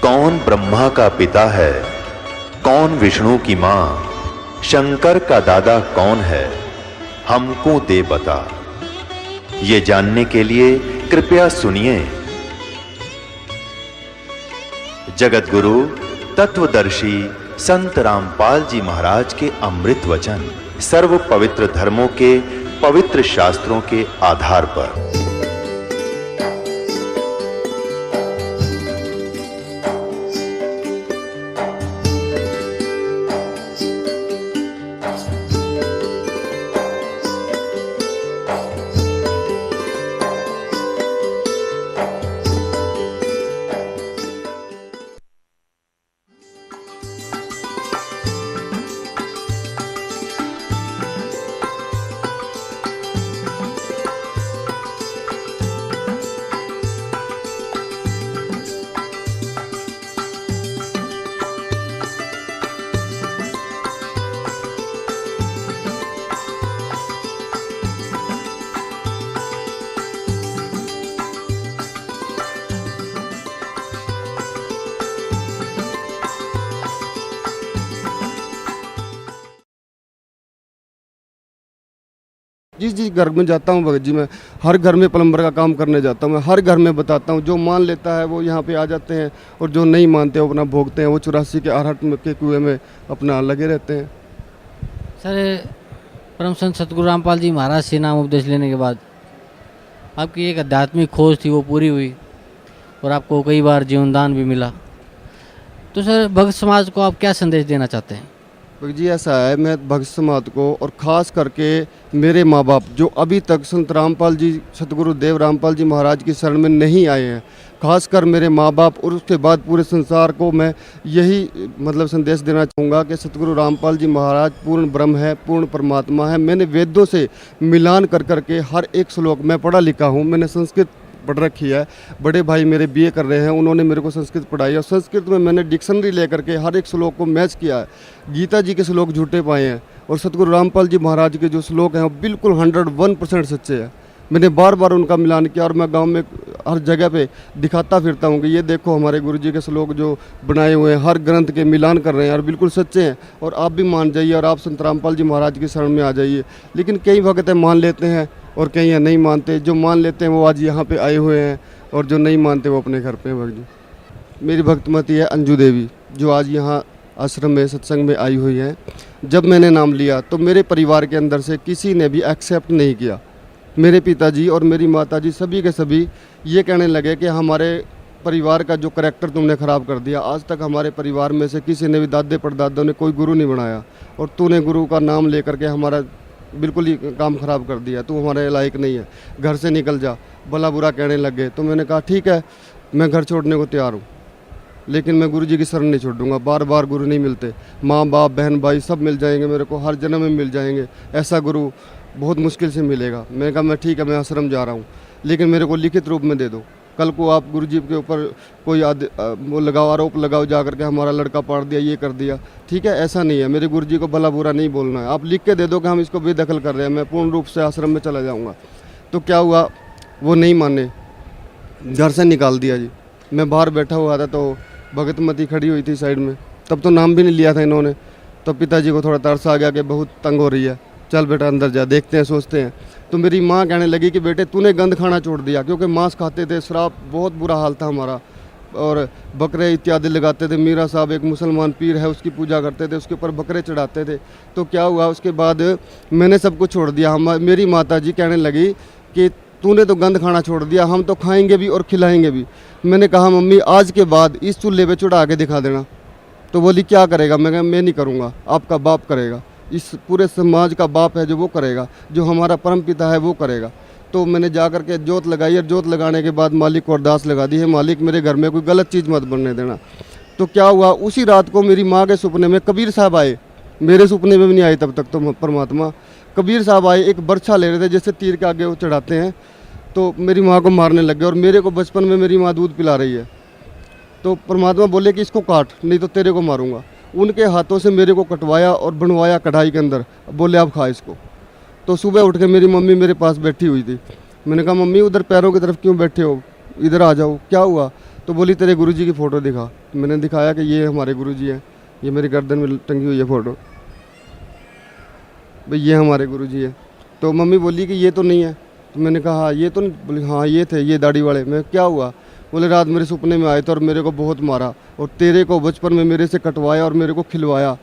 कौन ब्रह्मा का पिता है, कौन विष्णु की मां, शंकर का दादा कौन है, हमको दे बता। ये जानने के लिए कृपया सुनिए। जगत गुरु तत्वदर्शी संत रामपाल जी महाराज के अमृत वचन सर्व पवित्र धर्मों के पवित्र शास्त्रों के आधार पर। जिस जिस घर में जाता हूँ भगत जी, मैं हर घर में प्लम्बर का काम करने जाता हूँ। मैं हर घर में बताता हूँ, जो मान लेता है वो यहाँ पे आ जाते हैं और जो नहीं मानते वो अपना भोगते हैं। वो 84 के आहट के कुएं में अपना लगे रहते हैं। सर, परम संत सतगुरु रामपाल जी महाराज से नाम उपदेश लेने के बाद आपकी एक आध्यात्मिक खोज थी, वो पूरी हुई और आपको कई बार जीवनदान भी मिला। तो सर, भक्त समाज को आप क्या संदेश देना चाहते हैं? भगत जी ऐसा है, मैं भक्त समाज को और ख़ास करके मेरे माँ बाप जो अभी तक संत रामपाल जी सतगुरु देव रामपाल जी महाराज की शरण में नहीं आए हैं, खासकर मेरे माँ बाप और उसके बाद पूरे संसार को मैं यही संदेश देना चाहूँगा कि सतगुरु रामपाल जी महाराज पूर्ण ब्रह्म है, पूर्ण परमात्मा है। मैंने वेदों से मिलान कर करके हर एक श्लोक, मैं पढ़ा लिखा हूँ, मैंने संस्कृत पढ़ रखी है। बड़े भाई मेरे बीए कर रहे हैं, उन्होंने मेरे को संस्कृत पढ़ाई और संस्कृत में मैंने डिक्शनरी लेकर के हर एक श्लोक को मैच किया है। गीता जी के श्लोक झूठे पाए हैं और सतगुरु रामपाल जी महाराज के जो श्लोक हैं वो बिल्कुल 101% सच्चे हैं। मैंने बार बार उनका मिलान किया और मैं गांव में हर जगह पे दिखाता फिरता हूँ कि ये देखो हमारे गुरु जी के श्लोक जो बनाए हुए हैं, हर ग्रंथ के मिलान कर रहे हैं और बिल्कुल सच्चे हैं। और आप भी मान जाइए और आप संत रामपाल जी महाराज की शरण में आ जाइए। लेकिन कई भक्त मान लेते हैं और कई है नहीं मानते। जो मान लेते हैं वो आज यहाँ पे आए हुए हैं और जो नहीं मानते वो अपने घर पे हैं। भक्त जी, मेरी भक्तमती है अंजू देवी, जो आज यहाँ आश्रम में सत्संग में आई हुई है। जब मैंने नाम लिया तो मेरे परिवार के अंदर से किसी ने भी एक्सेप्ट नहीं किया। मेरे पिताजी और मेरी माताजी सभी के सभी ये कहने लगे कि हमारे परिवार का जो करैक्टर तुमने ख़राब कर दिया। आज तक हमारे परिवार में से किसी ने भी, दादे परदादों ने कोई गुरु नहीं बनाया और तूने गुरु का नाम लेकर के हमारा बिल्कुल ही काम ख़राब कर दिया। तू हमारे लायक नहीं है, घर से निकल जा, भला बुरा कहने लग गए। तो मैंने कहा ठीक है, मैं घर छोड़ने को तैयार हूँ, लेकिन मैं गुरु जी की शरण नहीं छोड़ूंगा। बार बार गुरु नहीं मिलते, माँ बाप बहन भाई सब मिल जाएंगे मेरे को, हर जन्म में मिल जाएंगे, ऐसा गुरु बहुत मुश्किल से मिलेगा। मैंने कहा मैं ठीक है, मैं आश्रम जा रहा हूँ, लेकिन मेरे को लिखित रूप में दे दो। कल को आप गुरु जी के ऊपर कोई वो लगाओ, आरोप लगाओ जा करके हमारा लड़का पाड़ दिया, ये कर दिया, ठीक है, ऐसा नहीं है। मेरे गुरु जी को भला बुरा नहीं बोलना है। आप लिख के दे दो कि हम इसको बेदखल कर रहे हैं, मैं पूर्ण रूप से आश्रम में चला जाऊँगा। तो क्या हुआ, वो नहीं माने, घर से निकाल दिया जी। मैं बाहर बैठा हुआ था तो भगतमती खड़ी हुई थी साइड में, तब तो नाम भी नहीं लिया था इन्होंने। तो पिताजी को थोड़ा तरस आ गया कि बहुत तंग हो रही है, चल बेटा अंदर जा, देखते हैं, सोचते हैं। तो मेरी माँ कहने लगी कि बेटे तूने गंद खाना छोड़ दिया, क्योंकि मांस खाते थे, शराब, बहुत बुरा हाल था हमारा, और बकरे इत्यादि लगाते थे। मीरा साहब एक मुसलमान पीर है, उसकी पूजा करते थे, उसके ऊपर बकरे चढ़ाते थे। तो क्या हुआ, उसके बाद मैंने सब कुछ छोड़ दिया। मेरी माता जी कहने लगी कि तूने तो गंद खाना छोड़ दिया, हम तो खाएंगे भी और खिलाएंगे भी। मैंने कहा मम्मी आज के बाद इस चूल्हे पे चढ़ा के दिखा देना। तो बोली क्या करेगा? मैं कहा मैं नहीं करूँगा, आपका बाप करेगा, इस पूरे समाज का बाप है जो वो करेगा, जो हमारा परम पिता है वो करेगा। तो मैंने जा कर के जोत लगाई और जोत लगाने के बाद मालिक को अरदास लगा दी है, मालिक मेरे घर में कोई गलत चीज़ मत बनने देना। तो क्या हुआ, उसी रात को मेरी माँ के सपने में कबीर साहब आए। मेरे सपने में भी नहीं आए तब तक तो परमात्मा। कबीर साहब आए, एक बर्छा ले रहे थे, जैसे तीर के आगे वो चढ़ाते हैं, तो मेरी माँ को मारने लग गए। और मेरे को बचपन में मेरी माँ दूध पिला रही है, तो परमात्मा बोले कि इसको काट, नहीं तो तेरे को मारूंगा। उनके हाथों से मेरे को कटवाया और बनवाया कढ़ाई के अंदर, बोले अब खा इसको। तो सुबह उठ के मेरी मम्मी मेरे पास बैठी हुई थी। मैंने कहा मम्मी उधर पैरों की तरफ क्यों बैठे हो, इधर आ जाओ, क्या हुआ? तो बोली तेरे गुरुजी की फ़ोटो दिखा। मैंने दिखाया कि ये हमारे गुरुजी हैं, ये मेरी गर्दन में टंगी हुई है फ़ोटो, भाई ये हमारे गुरुजी है। तो मम्मी बोली कि ये तो नहीं है। तो मैंने कहा हाँ ये तो नहीं। बोली हाँ ये थे, ये दाढ़ी वाले। मैं क्या हुआ? बोले रात मेरे सपने में आए थे और मेरे को बहुत मारा और तेरे को बचपन में मेरे से कटवाया और मेरे को खिलवाया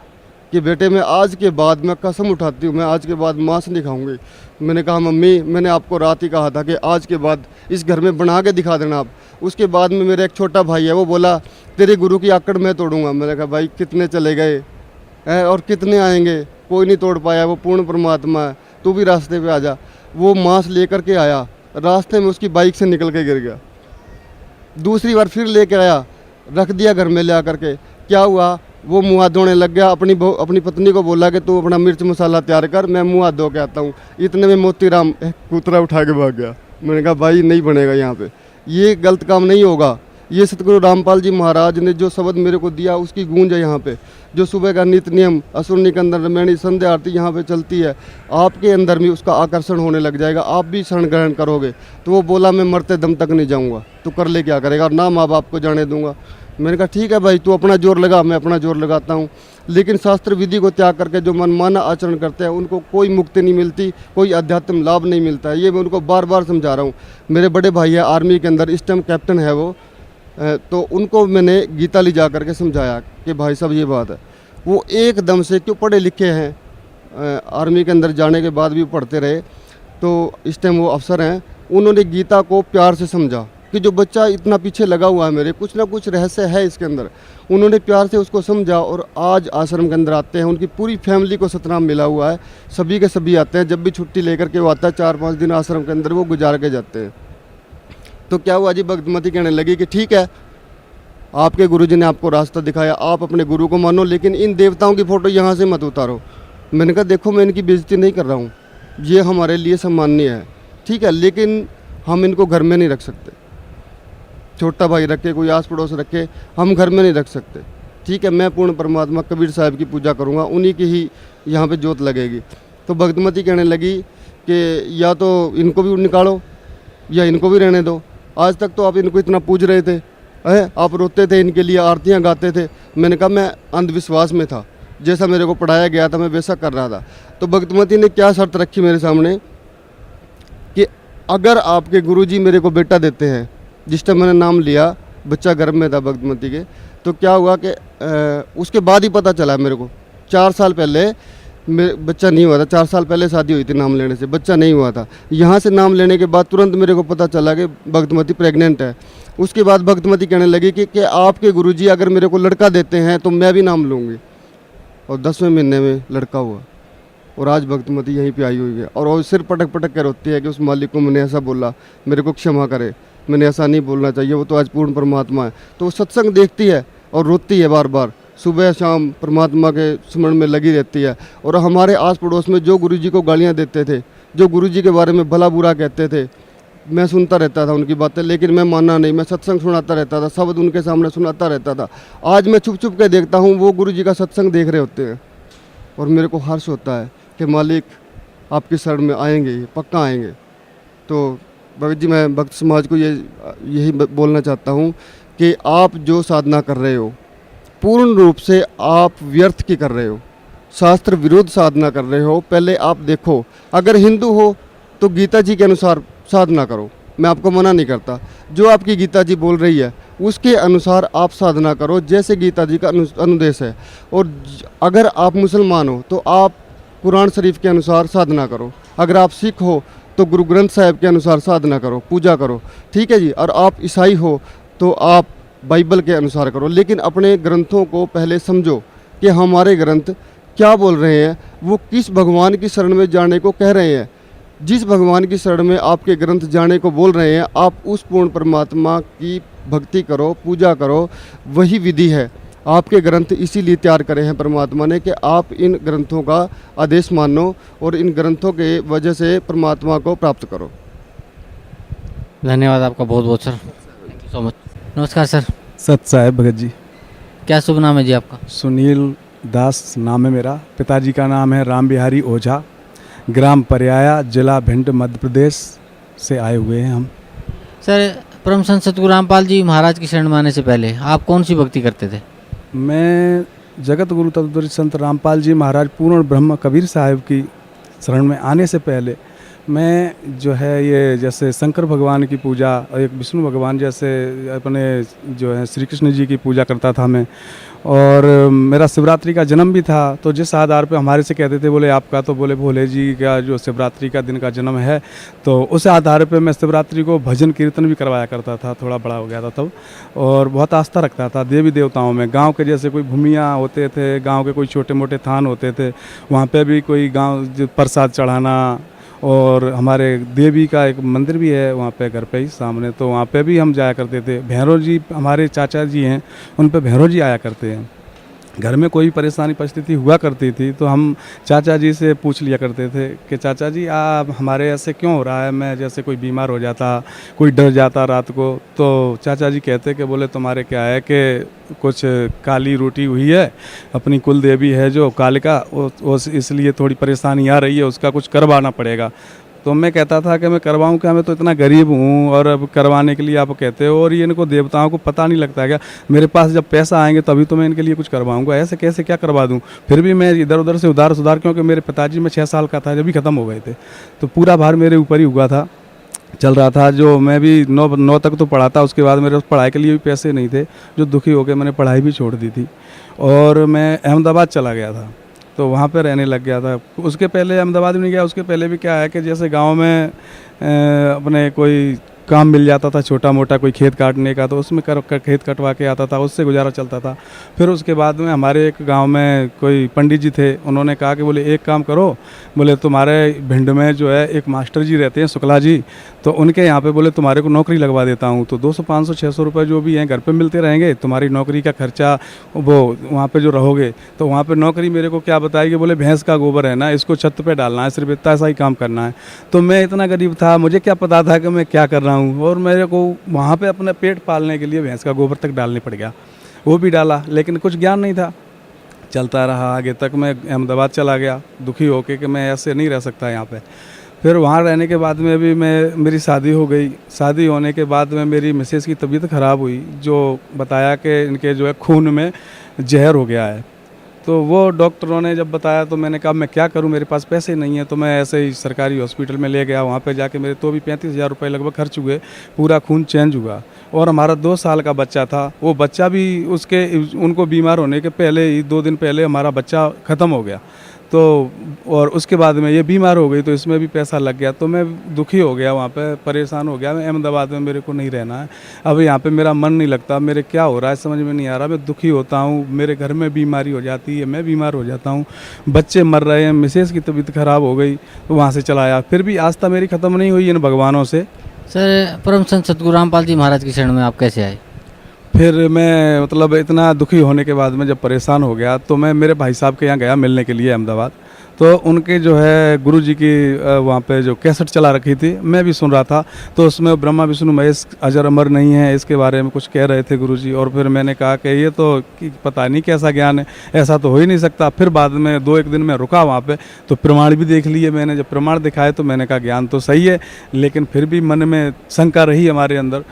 कि बेटे मैं आज के बाद, मैं कसम उठाती हूँ, मैं आज के बाद मांस नहीं खाऊंगी। मैंने कहा मम्मी मैंने आपको रात ही कहा था कि आज के बाद इस घर में बना के दिखा देना आप। उसके बाद में मेरा एक छोटा भाई है, वो बोला तेरे गुरु की आकड़ मैं तोड़ूंगा। मैंने कहा भाई कितने चले गए हैं और कितने आएंगे, कोई नहीं तोड़ पाया, वो पूर्ण परमात्मा है, तू भी रास्ते पे आ जा। वो मांस लेकर के आया, रास्ते में उसकी बाइक से निकल के गिर गया। दूसरी बार फिर लेके आया, रख दिया घर में ले आकर के। क्या हुआ? वो मुँह हाथ धोने लग गया। अपनी पत्नी को बोला कि तू अपना मिर्च मसाला तैयार कर, मैं मुँह हाथ धो के आता हूँ। इतने में मोतीराम एक कूतरा उठा के भाग गया। मैंने कहा भाई नहीं बनेगा यहाँ पे, ये गलत काम नहीं होगा। ये सतगुरु रामपाल जी महाराज ने जो शब्द मेरे को दिया उसकी गूंज है यहाँ पे। जो सुबह का नित्य नियम असुर निकंदन रमैणी संध्या आरती यहाँ पे चलती है, आपके अंदर भी उसका आकर्षण होने लग जाएगा, आप भी शरण ग्रहण करोगे। तो वो बोला मैं मरते दम तक नहीं जाऊँगा, तो कर ले क्या करेगा, और ना माँ बाप को जाने दूंगा। मैंने कहा ठीक है भाई, तू अपना जोर लगा, मैं अपना जोर लगाता हूँ। लेकिन शास्त्र विधि को त्याग करके जो मनमाना आचरण करते हैं उनको कोई मुक्ति नहीं मिलती, कोई अध्यात्म लाभ नहीं मिलता है। ये मैं उनको बार बार समझा रहा हूँ। मेरे बड़े भाई है आर्मी के अंदर, इस टाइम कैप्टन है वो, तो उनको मैंने गीता ले जा करके समझाया कि भाई साहब ये बात है। वो एकदम से, क्यों पढ़े लिखे हैं, आर्मी के अंदर जाने के बाद भी पढ़ते रहे, तो इस टाइम वो अफसर हैं। उन्होंने गीता को प्यार से समझा कि जो बच्चा इतना पीछे लगा हुआ है मेरे, कुछ ना कुछ रहस्य है इसके अंदर। उन्होंने प्यार से उसको समझा और आज आश्रम के अंदर आते हैं। उनकी पूरी फैमिली को सतनाम मिला हुआ है, सभी के सभी आते हैं। जब भी छुट्टी लेकर के वो आता है, 4-5 दिन आश्रम के अंदर वो गुजार के जाते हैं। तो क्या हुआ जी, भक्तमती कहने लगी कि ठीक है, आपके गुरुजी ने आपको रास्ता दिखाया, आप अपने गुरु को मानो, लेकिन इन देवताओं की फ़ोटो यहाँ से मत उतारो। मैंने कहा देखो मैं इनकी बेइज्जती नहीं कर रहा हूँ, ये हमारे लिए सम्माननीय है, ठीक है, लेकिन हम इनको घर में नहीं रख सकते। छोटा भाई रखे, कोई आस पड़ोस रखे, हम घर में नहीं रख सकते, ठीक है। मैं पूर्ण परमात्मा कबीर साहब की पूजा करूँगा, उन्हीं की ही यहाँ पे जोत लगेगी। तो भक्तमती कहने लगी कि या तो इनको भी निकालो या इनको भी रहने दो। आज तक तो आप इनको इतना पूज रहे थे, आप रोते थे, इनके लिए आरतियाँ गाते थे। मैंने कहा मैं अंधविश्वास में था, जैसा मेरे को पढ़ाया गया था मैं वैसा कर रहा था। तो भक्तमती ने क्या शर्त रखी मेरे सामने कि अगर आपके गुरुजी मेरे को बेटा देते हैं, जिस टाइम मैंने नाम लिया बच्चा गर्भ में था भक्तमती के, तो क्या हुआ कि उसके बाद ही पता चला मेरे को, 4 साल पहले मेरे बच्चा नहीं हुआ था। 4 साल पहले शादी हुई थी, नाम लेने से बच्चा नहीं हुआ था। यहाँ से नाम लेने के बाद तुरंत मेरे को पता चला कि भक्तमती प्रेग्नेंट है। उसके बाद भक्तमती कहने लगी कि आपके गुरुजी अगर मेरे को लड़का देते हैं तो मैं भी नाम लूँगी। और 10वें महीने में लड़का हुआ और आज भक्तमती यहीं पे आई हुई है। और वो सिर पटक पटक कर रोती है कि उस मालिक को मैंने ऐसा बोला, मेरे को क्षमा करे, मैंने ऐसा नहीं बोलना चाहिए, वो तो आज पूर्ण परमात्मा है। तो वो सत्संग देखती है और रोती है बार बार, सुबह शाम परमात्मा के स्मरण में लगी रहती है। और हमारे आस पड़ोस में जो गुरुजी को गालियाँ देते थे, जो गुरुजी के बारे में भला बुरा कहते थे, मैं सुनता रहता था उनकी बातें, लेकिन मैं माना नहीं। मैं सत्संग सुनाता रहता था, शब्द उनके सामने सुनाता रहता था। आज मैं छुप छुप के देखता हूँ, वो गुरुजी का सत्संग देख रहे होते हैं और मेरे को हर्ष होता है कि मालिक आपकी शरण में आएंगे, पक्का आएंगे। तो भगत जी मैं भक्त समाज को यही बोलना चाहता हूँ कि आप जो साधना कर रहे हो पूर्ण रूप से आप व्यर्थ की कर रहे हो, शास्त्र विरुद्ध साधना कर रहे हो। पहले आप देखो, अगर हिंदू हो तो गीता जी के अनुसार साधना करो, मैं आपको मना नहीं करता। जो आपकी गीता जी बोल रही है उसके अनुसार आप साधना करो, जैसे गीता जी का अनुदेश है। और अगर आप मुसलमान हो तो आप कुरान शरीफ के अनुसार साधना करो। अगर आप सिख हो तो गुरु ग्रंथ साहिब के अनुसार साधना करो, पूजा करो, ठीक है जी। और आप ईसाई हो तो आप बाइबल के अनुसार करो। लेकिन अपने ग्रंथों को पहले समझो कि हमारे ग्रंथ क्या बोल रहे हैं, वो किस भगवान की शरण में जाने को कह रहे हैं। जिस भगवान की शरण में आपके ग्रंथ जाने को बोल रहे हैं, आप उस पूर्ण परमात्मा की भक्ति करो, पूजा करो, वही विधि है। आपके ग्रंथ इसीलिए तैयार करे हैं परमात्मा ने कि आप इन ग्रंथों का आदेश मानो और इन ग्रंथों के वजह से परमात्मा को प्राप्त करो। धन्यवाद आपका बहुत बहुत sir, thank you so much. नमस्कार सर। सत साहेब भगत जी। क्या शुभ नाम है जी आपका? सुनील दास नाम है मेरा, पिताजी का नाम है राम बिहारी ओझा, ग्राम परियाया, जिला भिंड, मध्य प्रदेश से आए हुए हैं हम। सर परम संत सतगुरु रामपाल जी महाराज की शरण में आने से पहले आप कौन सी भक्ति करते थे? मैं जगत गुरु तत्वदर्शी संत रामपाल जी महाराज पूर्ण ब्रह्म कबीर साहिब की शरण में आने से पहले मैं जो है ये जैसे शंकर भगवान की पूजा और एक विष्णु भगवान जैसे अपने जो है श्री कृष्ण जी की पूजा करता था मैं। और मेरा शिवरात्रि का जन्म भी था, तो जिस आधार पे हमारे से कहते थे बोले आपका तो बोले भोले जी का जो शिवरात्रि का दिन का जन्म है, तो उस आधार पे मैं शिवरात्रि को भजन कीर्तन भी करवाया करता था, थोड़ा बड़ा हो गया था तब। और बहुत आस्था रखता था देवी देवताओं में। गांव के जैसे कोई भूमियाँ होते थे, गांव के कोई छोटे मोटे थान होते थे, वहाँ पे भी कोई गांव प्रसाद चढ़ाना। और हमारे देवी का एक मंदिर भी है वहाँ पे घर पे ही सामने, तो वहाँ पे भी हम जाया करते थे। भैरव जी हमारे चाचा जी हैं, उन पे भैरव जी आया करते हैं। घर में कोई परेशानी परिस्थिति हुआ करती थी तो हम चाचा जी से पूछ लिया करते थे कि चाचा जी आप हमारे ऐसे क्यों हो रहा है, मैं जैसे कोई बीमार हो जाता, कोई डर जाता रात को, तो चाचा जी कहते कि बोले तुम्हारे क्या है कि कुछ काली रोटी हुई है, अपनी कुल देवी है जो कालिका, इसलिए थोड़ी परेशानी आ रही है, उसका कुछ करवाना पड़ेगा। तो मैं कहता था कि मैं करवाऊँ क्या, मैं तो इतना गरीब हूँ और अब करवाने के लिए आप कहते हो, और ये इनको देवताओं को पता नहीं लगता है क्या, मेरे पास जब पैसा आएंगे तभी तो मैं इनके लिए कुछ करवाऊँगा, ऐसे कैसे क्या करवा दूँ। फिर भी मैं इधर उधर से उधार सुधार, क्योंकि मेरे पिताजी में 6 साल का था जब भी ख़त्म हो गए थे, तो पूरा भार मेरे ऊपर ही हुआ था, चल रहा था। जो मैं भी 9 तक तो पढ़ा था, उसके बाद मेरे पढ़ाई के लिए भी पैसे नहीं थे, जो दुखी हो गए मैंने पढ़ाई भी छोड़ दी थी और मैं अहमदाबाद चला गया था, तो वहाँ पे रहने लग गया था। उसके पहले अहमदाबाद भी नहीं गया, उसके पहले भी क्या है कि जैसे गांव में अपने कोई काम मिल जाता था छोटा मोटा, कोई खेत काटने का, तो उसमें खेत कटवा के आता था, उससे गुजारा चलता था। फिर उसके बाद में हमारे एक गांव में कोई पंडित जी थे, उन्होंने कहा कि बोले एक काम करो, बोले तुम्हारे भिंड में जो है एक मास्टर जी रहते हैं शुक्ला जी, तो उनके यहाँ पे बोले तुम्हारे को नौकरी लगवा देता हूँ, तो 200 500 600 रुपये जो भी हैं घर पे मिलते रहेंगे, तुम्हारी नौकरी का खर्चा वो वहाँ पे जो रहोगे। तो वहाँ पे नौकरी मेरे को क्या बताएगी, बोले भैंस का गोबर है ना, इसको छत पे डालना है, सिर्फ इतना ऐसा ही काम करना है। तो मैं इतना गरीब था, मुझे क्या पता था कि मैं क्या कर रहा हूँ, और मेरे को वहाँ पे अपना पेट पालने के लिए भैंस का गोबर तक डालने पड़ गया। वो भी डाला, लेकिन कुछ ज्ञान नहीं था, चलता रहा आगे तक। मैं अहमदाबाद चला गया दुखी होके कि मैं ऐसे नहीं रह सकता यहाँ पे। फिर वहाँ रहने के बाद में भी मेरी शादी हो गई। शादी होने के बाद में मेरी मिसेस की तबीयत ख़राब हुई, जो बताया कि इनके जो है खून में जहर हो गया है। तो वो डॉक्टरों ने जब बताया तो मैंने कहा मैं क्या करूं, मेरे पास पैसे नहीं है। तो मैं ऐसे ही सरकारी हॉस्पिटल में ले गया, वहाँ पे जाके मेरे तो भी 35,000 रुपये लगभग खर्च हुए, पूरा खून चेंज हुआ। और हमारा 2 साल का बच्चा था, वो बच्चा भी उनको बीमार होने के पहले ही 2 दिन पहले हमारा बच्चा ख़त्म हो गया। तो और उसके बाद में ये बीमार हो गई, तो इसमें भी पैसा लग गया। तो मैं दुखी हो गया, वहाँ पे परेशान हो गया। मैं अहमदाबाद में मेरे को नहीं रहना है, अब यहाँ पे मेरा मन नहीं लगता, मेरे क्या हो रहा है समझ में नहीं आ रहा। मैं दुखी होता हूँ, मेरे घर में बीमारी हो जाती है, मैं बीमार हो जाता हूँ, बच्चे मर रहे हैं, मिसेस की तबीयत ख़राब हो गई, तो वहाँ से चला आया। फिर भी आस्था मेरी ख़त्म नहीं हुई इन भगवानों से। सर परम संत सतगुरु रामपाल जी महाराज की शरण में आप कैसे आए? फिर मैं मतलब इतना दुखी होने के बाद में जब परेशान हो गया, तो मैं मेरे भाई साहब के यहाँ गया मिलने के लिए अहमदाबाद। तो उनके जो है गुरु जी की वहाँ पे जो कैसेट चला रखी थी, मैं भी सुन रहा था। तो उसमें ब्रह्मा विष्णु महेश अजर अमर नहीं है, इसके बारे में कुछ कह रहे थे गुरु जी। और फिर मैंने कहा कि ये तो पता नहीं कैसा ज्ञान है, ऐसा तो हो ही नहीं सकता। फिर बाद में 2-1 दिन में रुका वहाँ पे, तो प्रमाण भी देख लिए मैंने। जब प्रमाण दिखाए तो मैंने कहा ज्ञान तो सही है, लेकिन फिर भी मन में शंका रही हमारे अंदर।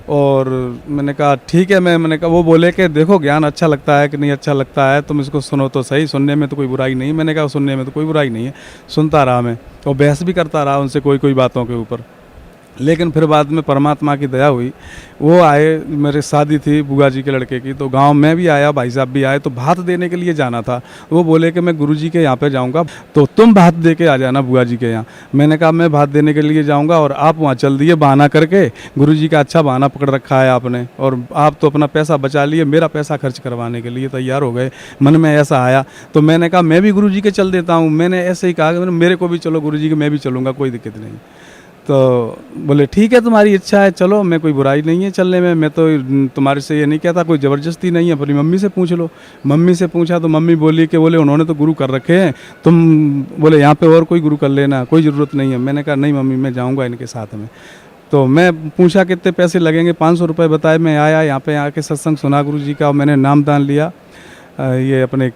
और मैंने कहा ठीक है, मैंने कहा, वो बोले कि देखो ज्ञान अच्छा लगता है कि नहीं अच्छा लगता है, तुम इसको सुनो तो सही, सुनने में तो कोई बुराई नहीं। मैंने कहा सुनने में तो कोई बुराई नहीं है। सुनता रहा मैं, और बहस भी करता रहा उनसे कोई बातों के ऊपर। लेकिन फिर बाद में परमात्मा की दया हुई, वो आए, मेरी शादी थी बुआ जी के लड़के की, तो गांव में भी आया, भाई साहब भी आए। तो भात देने के लिए जाना था, वो बोले कि मैं गुरुजी के यहाँ पे जाऊंगा, तो तुम भात दे के आ जाना बुआ जी के यहाँ। मैंने कहा मैं भात देने के लिए जाऊंगा और आप वहाँ चल दिए बहाना करके। गुरुजी का अच्छा बहाना पकड़ रखा है आपने, और आप तो अपना पैसा बचा लिए, मेरा पैसा खर्च करवाने के लिए तैयार हो गए। मन में ऐसा आया, तो मैंने कहा मैं भी गुरुजी के चल देता हूँ। मैंने ऐसे ही कहा कि मेरे को भी चलो गुरुजी के, मैं भी चलूँगा, कोई दिक्कत नहीं। तो बोले ठीक है तुम्हारी इच्छा है, चलो, मैं कोई बुराई नहीं है चलने में, मैं तो तुम्हारे से ये नहीं कहता, कोई ज़बरदस्ती नहीं है, अपनी मम्मी से पूछ लो। मम्मी से पूछा तो मम्मी बोली कि बोले उन्होंने तो गुरु कर रखे हैं, तुम बोले यहाँ पे और कोई गुरु कर लेना, कोई ज़रूरत नहीं है। मैंने कहा नहीं मम्मी, मैं जाऊँगा इनके साथ में। तो मैं पूछा कितने पैसे लगेंगे, 500 रुपये बताए। मैं आया यहाँ पे, आके सत्संग सुना गुरु जी का, और मैंने नाम दान लिया। ये अपने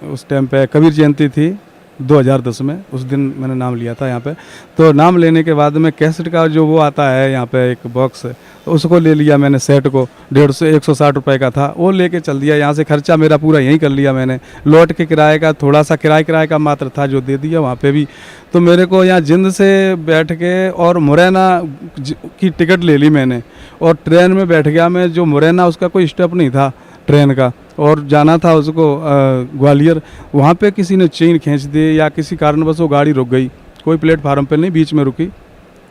उस टाइम पे कबीर जयंती थी, 2010 में उस दिन मैंने नाम लिया था यहाँ पे। तो नाम लेने के बाद में कैसेट का जो वो आता है यहाँ पे एक बॉक्स, तो उसको ले लिया मैंने, सेट को 160 रुपये का था, वो लेके चल दिया। यहाँ से खर्चा मेरा पूरा यहीं कर लिया मैंने। लौट के किराए का थोड़ा सा किराए का मात्र था जो दे दिया वहाँ पे भी। तो मेरे को यहाँ जिंद से बैठ के और मुरैना की टिकट ले ली मैंने, और ट्रेन में बैठ गया मैं। जो मुरैना उसका कोई स्टॉप नहीं था ट्रेन का, और जाना था उसको ग्वालियर। वहाँ पे किसी ने चेन खींच दी या किसी कारणवश वो गाड़ी रुक गई, कोई प्लेटफार्म पे नहीं, बीच में रुकी।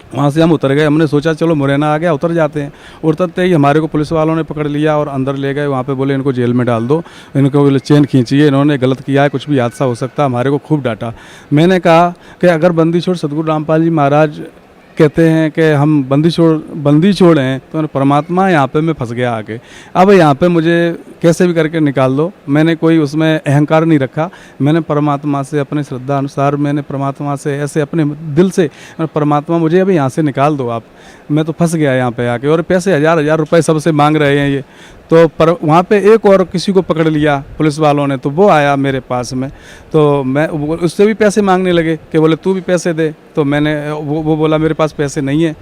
वहाँ से हम उतर गए। हमने सोचा चलो मुरैना आ गया, उतर जाते हैं। उतरते ही हमारे को पुलिस वालों ने पकड़ लिया और अंदर ले गए। वहाँ पे बोले इनको जेल में डाल दो, इनको बोले चेन खींचिए, इन्होंने गलत किया है, कुछ भी हादसा हो सकता है। हमारे को खूब डांटा। मैंने कहा कि अगर बंदी छोड़ सतगुरु रामपाल जी महाराज कहते हैं कि हम बंदी छोड़ हैं, तो परमात्मा यहाँ पे मैं फंस गया आके। अब यहाँ पे मुझे कैसे भी करके निकाल दो। मैंने कोई उसमें अहंकार नहीं रखा। मैंने परमात्मा से अपने श्रद्धा अनुसार, मैंने परमात्मा से ऐसे अपने दिल से, परमात्मा मुझे अभी यहाँ से निकाल दो आप, मैं तो फंस गया यहाँ पे आके। और पैसे हज़ार रुपए सबसे मांग रहे हैं ये। तो पर वहाँ पे एक और किसी को पकड़ लिया पुलिस वालों ने, तो वो आया मेरे पास में, तो मैं उससे भी पैसे मांगने लगे कि बोले तू भी पैसे दे। तो मैंने वो बोला मेरे पास पैसे नहीं है।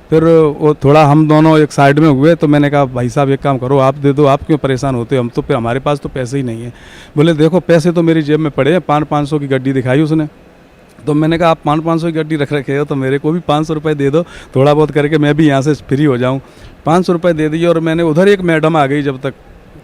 फिर वो थोड़ा हम दोनों एक साइड में हुए। तो मैंने कहा भाई साहब एक काम करो, आप दे दो, आप क्यों परेशान होते हो, हम तो हमारे पास तो पैसे ही नहीं है। बोले देखो पैसे तो मेरी जेब में पड़े हैं। 500 की गड्डी दिखाई उसने। तो मैंने कहा आप 500 की गड्डी रख रखे हो तो मेरे को भी 500 रुपये दे दो, थोड़ा बहुत करके मैं भी यहाँ से फ्री हो जाऊँ। 500 रुपये दे दिए। और मैंने उधर एक मैडम आ गई जब तक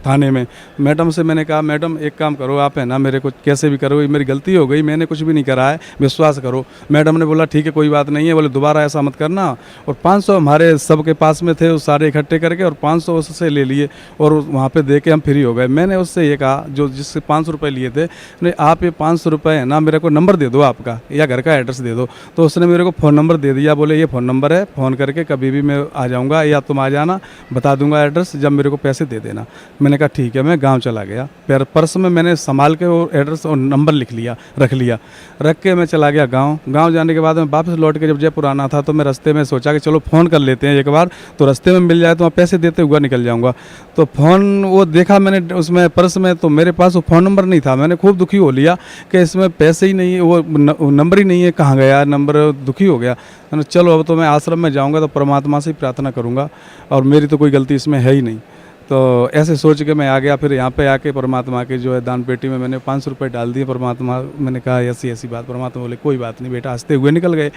थाने में। मैडम से मैंने कहा मैडम एक काम करो, आप है ना मेरे को कैसे भी करो, मेरी गलती हो गई, मैंने कुछ भी नहीं करा है, विश्वास करो। मैडम ने बोला ठीक है कोई बात नहीं है, बोले दोबारा ऐसा मत करना। और 500 हमारे सबके पास में थे, उस सारे इकट्ठे करके, और 500 उससे ले लिए और वहाँ पे दे के हम फ्री हो गए। मैंने उससे ये कहा जो जिससे 500 रुपये लिए थे, नहीं आप ये 500 रुपये है ना मेरे को नंबर दे दो आपका, या घर का एड्रेस दे दो। तो उसने मेरे को फ़ोन नंबर दे दिया। बोले ये फ़ोन नंबर है, फ़ोन करके कभी भी मैं आ जाऊँगा, या तुम आ जाना, बता दूँगा एड्रेस, जब मेरे को पैसे दे देना। मैंने कहा ठीक है। मैं गांव चला गया। पर्स में मैंने संभाल के वो एड्रेस और नंबर रख लिया। रख के मैं चला गया गांव जाने के बाद मैं वापस लौट के जब जयपुर आना था, तो मैं रास्ते में सोचा कि चलो फ़ोन कर लेते हैं एक बार, तो रास्ते में मिल जाए तो वहाँ पैसे देते हुआ निकल जाऊँगा। तो फ़ोन वो देखा मैंने उसमें पर्स में, तो मेरे पास वो फ़ोन नंबर नहीं था। मैंने खूब दुखी हो लिया कि इसमें पैसे ही नहीं है, वो नंबर ही नहीं है, कहाँ गया नंबर। दुखी हो गया। चलो अब तो मैं आश्रम में जाऊँगा तो परमात्मा से ही प्रार्थना करूँगा, और मेरी तो कोई गलती इसमें है ही नहीं। तो ऐसे सोच के मैं आ गया। फिर यहाँ पे आके परमात्मा के जो है दान पेटी में मैंने 500 रुपये डाल दिए। परमात्मा, मैंने कहा ऐसी बात। परमात्मा बोले कोई बात नहीं बेटा, हंसते हुए निकल गए।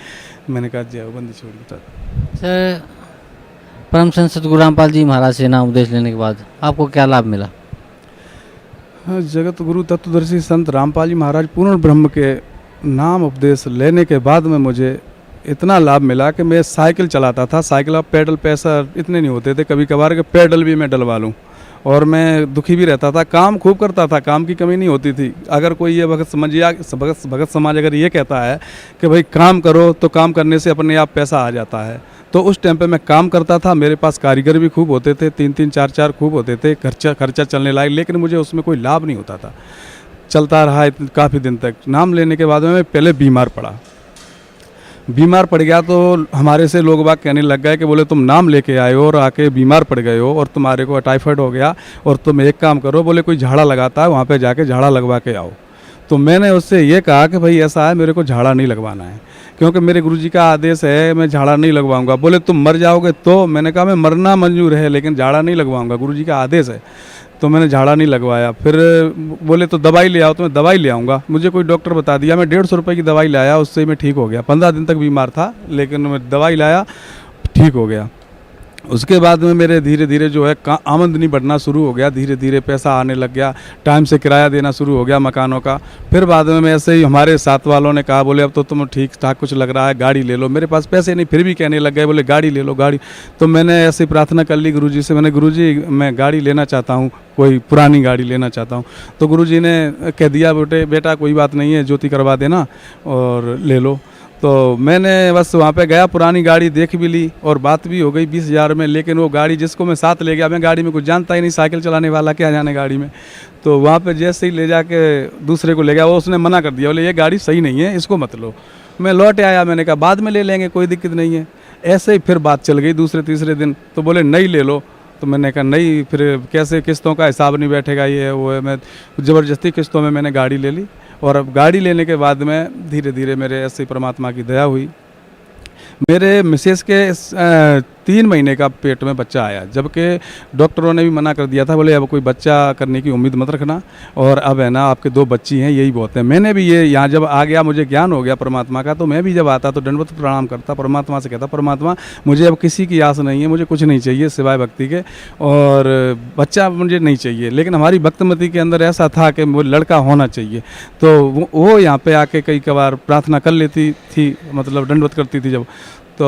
मैंने कहा जय हो, बंदी छोड़ दी। सर, परम संत सतगुरु रामपाल जी महाराज से नाम उपदेश लेने के बाद आपको क्या लाभ मिला? जगत गुरु तत्वदर्शी संत रामपाल जी महाराज पूर्ण ब्रह्म के नाम उपदेश लेने के बाद में मुझे इतना लाभ मिला कि मैं साइकिल चलाता था। साइकिल अब पेडल पैसा इतने नहीं होते थे, कभी कभार के पेडल भी मैं डलवा लूँ। और मैं दुखी भी रहता था। काम खूब करता था, काम की कमी नहीं होती थी। अगर कोई ये भगत समाज अगर ये कहता है कि भाई काम करो, तो काम करने से अपने आप पैसा आ जाता है, तो उस टाइम पे मैं काम करता था। मेरे पास कारीगर भी खूब होते थे, 3-3 4-4 खूब होते थे, खर्चा चलने लायक। लेकिन मुझे उसमें कोई लाभ नहीं होता था। चलता रहा काफ़ी दिन तक। नाम लेने के बाद में मैं पहले बीमार पड़ गया। तो हमारे से लोग बाग कहने लग गए कि बोले तुम नाम लेके आए हो और आके बीमार पड़ गए हो, और तुम्हारे को टाइफाइड हो गया, और तुम एक काम करो, बोले कोई झाड़ा लगाता है वहाँ पे जाके झाड़ा लगवा के आओ। तो मैंने उससे ये कहा कि भाई ऐसा है, मेरे को झाड़ा नहीं लगवाना है, क्योंकि मेरे गुरुजी का आदेश है मैं झाड़ा नहीं लगवाऊंगा। बोले तुम मर जाओगे तो? मैंने कहा मैं मरना मंजूर है, लेकिन झाड़ा नहीं लगवाऊंगा, गुरुजी का आदेश है। तो मैंने झाड़ा नहीं लगवाया। फिर बोले तो दवाई ले आओ, तो मैं दवाई ले आऊँगा। मुझे कोई डॉक्टर बता दिया। मैं 150 रुपये की दवाई लाया, उससे मैं ठीक हो गया। 15 दिन तक बीमार था, लेकिन मैं दवाई लाया, ठीक हो गया। उसके बाद में मेरे धीरे धीरे जो है आमदनी बढ़ना शुरू हो गया। धीरे धीरे पैसा आने लग गया, टाइम से किराया देना शुरू हो गया मकानों का। फिर बाद में ऐसे ही हमारे साथ वालों ने कहा, बोले अब तो तुम ठीक ठाक कुछ लग रहा है, गाड़ी ले लो। मेरे पास पैसे नहीं, फिर भी कहने लग गए, बोले गाड़ी ले लो गाड़ी। तो मैंने ऐसी प्रार्थना कर ली गुरुजी से। मैंने गुरुजी मैं गाड़ी लेना चाहता हूँ, कोई पुरानी गाड़ी लेना चाहता हूँ। तो गुरुजी ने कह दिया बेटा कोई बात नहीं है, ज्योति करवा देना और ले लो। तो मैंने बस वहाँ पे गया, पुरानी गाड़ी देख भी ली और बात भी हो गई 20,000 में। लेकिन वो गाड़ी जिसको मैं साथ ले गया, मैं गाड़ी में कुछ जानता ही नहीं, साइकिल चलाने वाला, क्या जाने गाड़ी में। तो वहाँ पे जैसे ही ले जाके दूसरे को ले गया, वो उसने मना कर दिया, बोले ये गाड़ी सही नहीं है, इसको मत लो। मैं लौट आया, मैंने कहा बाद में ले लेंगे, कोई दिक्कत नहीं है। ऐसे ही फिर बात चल गई दूसरे तीसरे दिन। तो बोले नई ले लो। तो मैंने कहा नहीं, फिर कैसे किस्तों का हिसाब नहीं बैठेगा, ये वो है। मैं ज़बरदस्ती किस्तों में मैंने गाड़ी ले ली और अब गाड़ी लेने के बाद में धीरे धीरे मेरे ऐसे परमात्मा की दया हुई। मेरे मिसेस के 3 महीने का पेट में बच्चा आया, जबकि डॉक्टरों ने भी मना कर दिया था, बोले अब कोई बच्चा करने की उम्मीद मत रखना, और अब है ना आपके 2 बच्ची हैं, यही बहुत है। मैंने भी ये यहाँ जब आ गया, मुझे ज्ञान हो गया परमात्मा का, तो मैं भी जब आता तो दंडवत प्रणाम करता, परमात्मा से कहता परमात्मा मुझे अब किसी की आस नहीं है, मुझे कुछ नहीं चाहिए सिवाय भक्ति के, और बच्चा मुझे नहीं चाहिए। लेकिन हमारी भक्तमती के अंदर ऐसा था कि वो लड़का होना चाहिए, तो वो यहाँ पे आके कई कबार प्रार्थना कर लेती थी, मतलब दंडवत करती थी जब। तो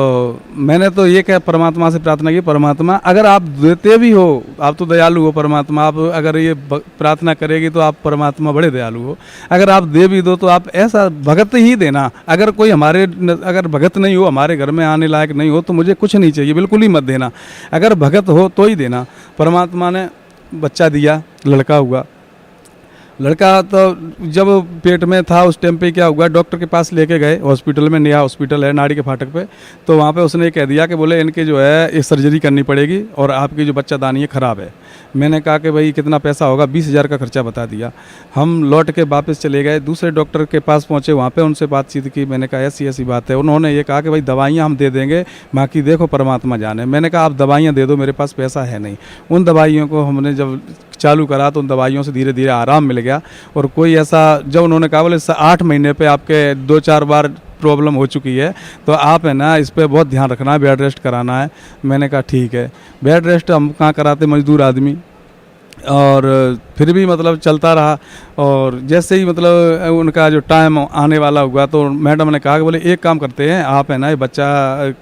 मैंने तो ये क्या परमात्मा से प्रार्थना की, परमात्मा अगर आप देते भी हो, आप तो दयालु हो परमात्मा, आप अगर ये प्रार्थना करेगी तो आप परमात्मा बड़े दयालु हो, अगर आप दे भी दो तो आप ऐसा भगत ही देना, अगर कोई हमारे अगर भगत नहीं हो, हमारे घर में आने लायक नहीं हो, तो मुझे कुछ नहीं चाहिए, बिल्कुल ही मत देना, अगर भगत हो तो ही देना। परमात्मा ने बच्चा दिया, लड़का हुआ। लड़का तो जब पेट में था उस टाइम पे क्या हुआ, डॉक्टर के पास लेके गए हॉस्पिटल में, नया हॉस्पिटल है नाड़ी के फाटक पे, तो वहाँ पे उसने कह दिया कि बोले इनके जो है ये सर्जरी करनी पड़ेगी और आपकी जो बच्चादानी है ख़राब है। मैंने कहा कि भाई कितना पैसा होगा, 20,000 का खर्चा बता दिया। हम लौट के वापस चले गए, दूसरे डॉक्टर के पास पहुँचे, वहाँ पर उनसे बातचीत की, मैंने कहा ऐसी ऐसी बात है। उन्होंने ये कहा कि भाई दवाइयाँ हम दे देंगे, बाकी देखो परमात्मा जाने। मैंने कहा आप दवाइयाँ दे दो, मेरे पास पैसा है नहीं। उन दवाइयों को हमने जब चालू करा तो उन दवाइयों से धीरे धीरे आराम मिल गया, और कोई ऐसा जब उन्होंने कहा बोले 8 महीने पे आपके 2-4 बार प्रॉब्लम हो चुकी है, तो आप है ना इस पे बहुत ध्यान रखना है, बेड रेस्ट कराना है। मैंने कहा ठीक है। बेड रेस्ट हम कहाँ कराते, मजदूर आदमी, और फिर भी मतलब चलता रहा। और जैसे ही मतलब उनका जो टाइम आने वाला हुआ तो मैडम ने कहा कि बोले एक काम करते हैं, आप है ना ये बच्चा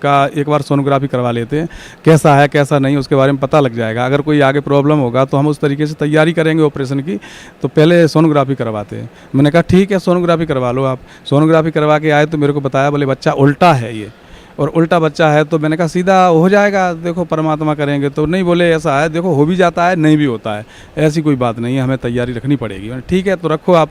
का एक बार सोनोग्राफी करवा लेते हैं, कैसा है कैसा नहीं उसके बारे में पता लग जाएगा, अगर कोई आगे प्रॉब्लम होगा तो हम उस तरीके से तैयारी करेंगे ऑपरेशन की, तो पहले सोनोग्राफी करवाते हैं। मैंने कहा ठीक है सोनोग्राफी करवा लो आप। सोनोग्राफी करवा के आए तो मेरे को बताया बोले बच्चा उल्टा है ये, और उल्टा बच्चा है। तो मैंने कहा सीधा हो जाएगा, देखो परमात्मा करेंगे। तो नहीं, बोले ऐसा है देखो हो भी जाता है नहीं भी होता है, ऐसी कोई बात नहीं है, हमें तैयारी रखनी पड़ेगी। मैंने ठीक है तो रखो आप।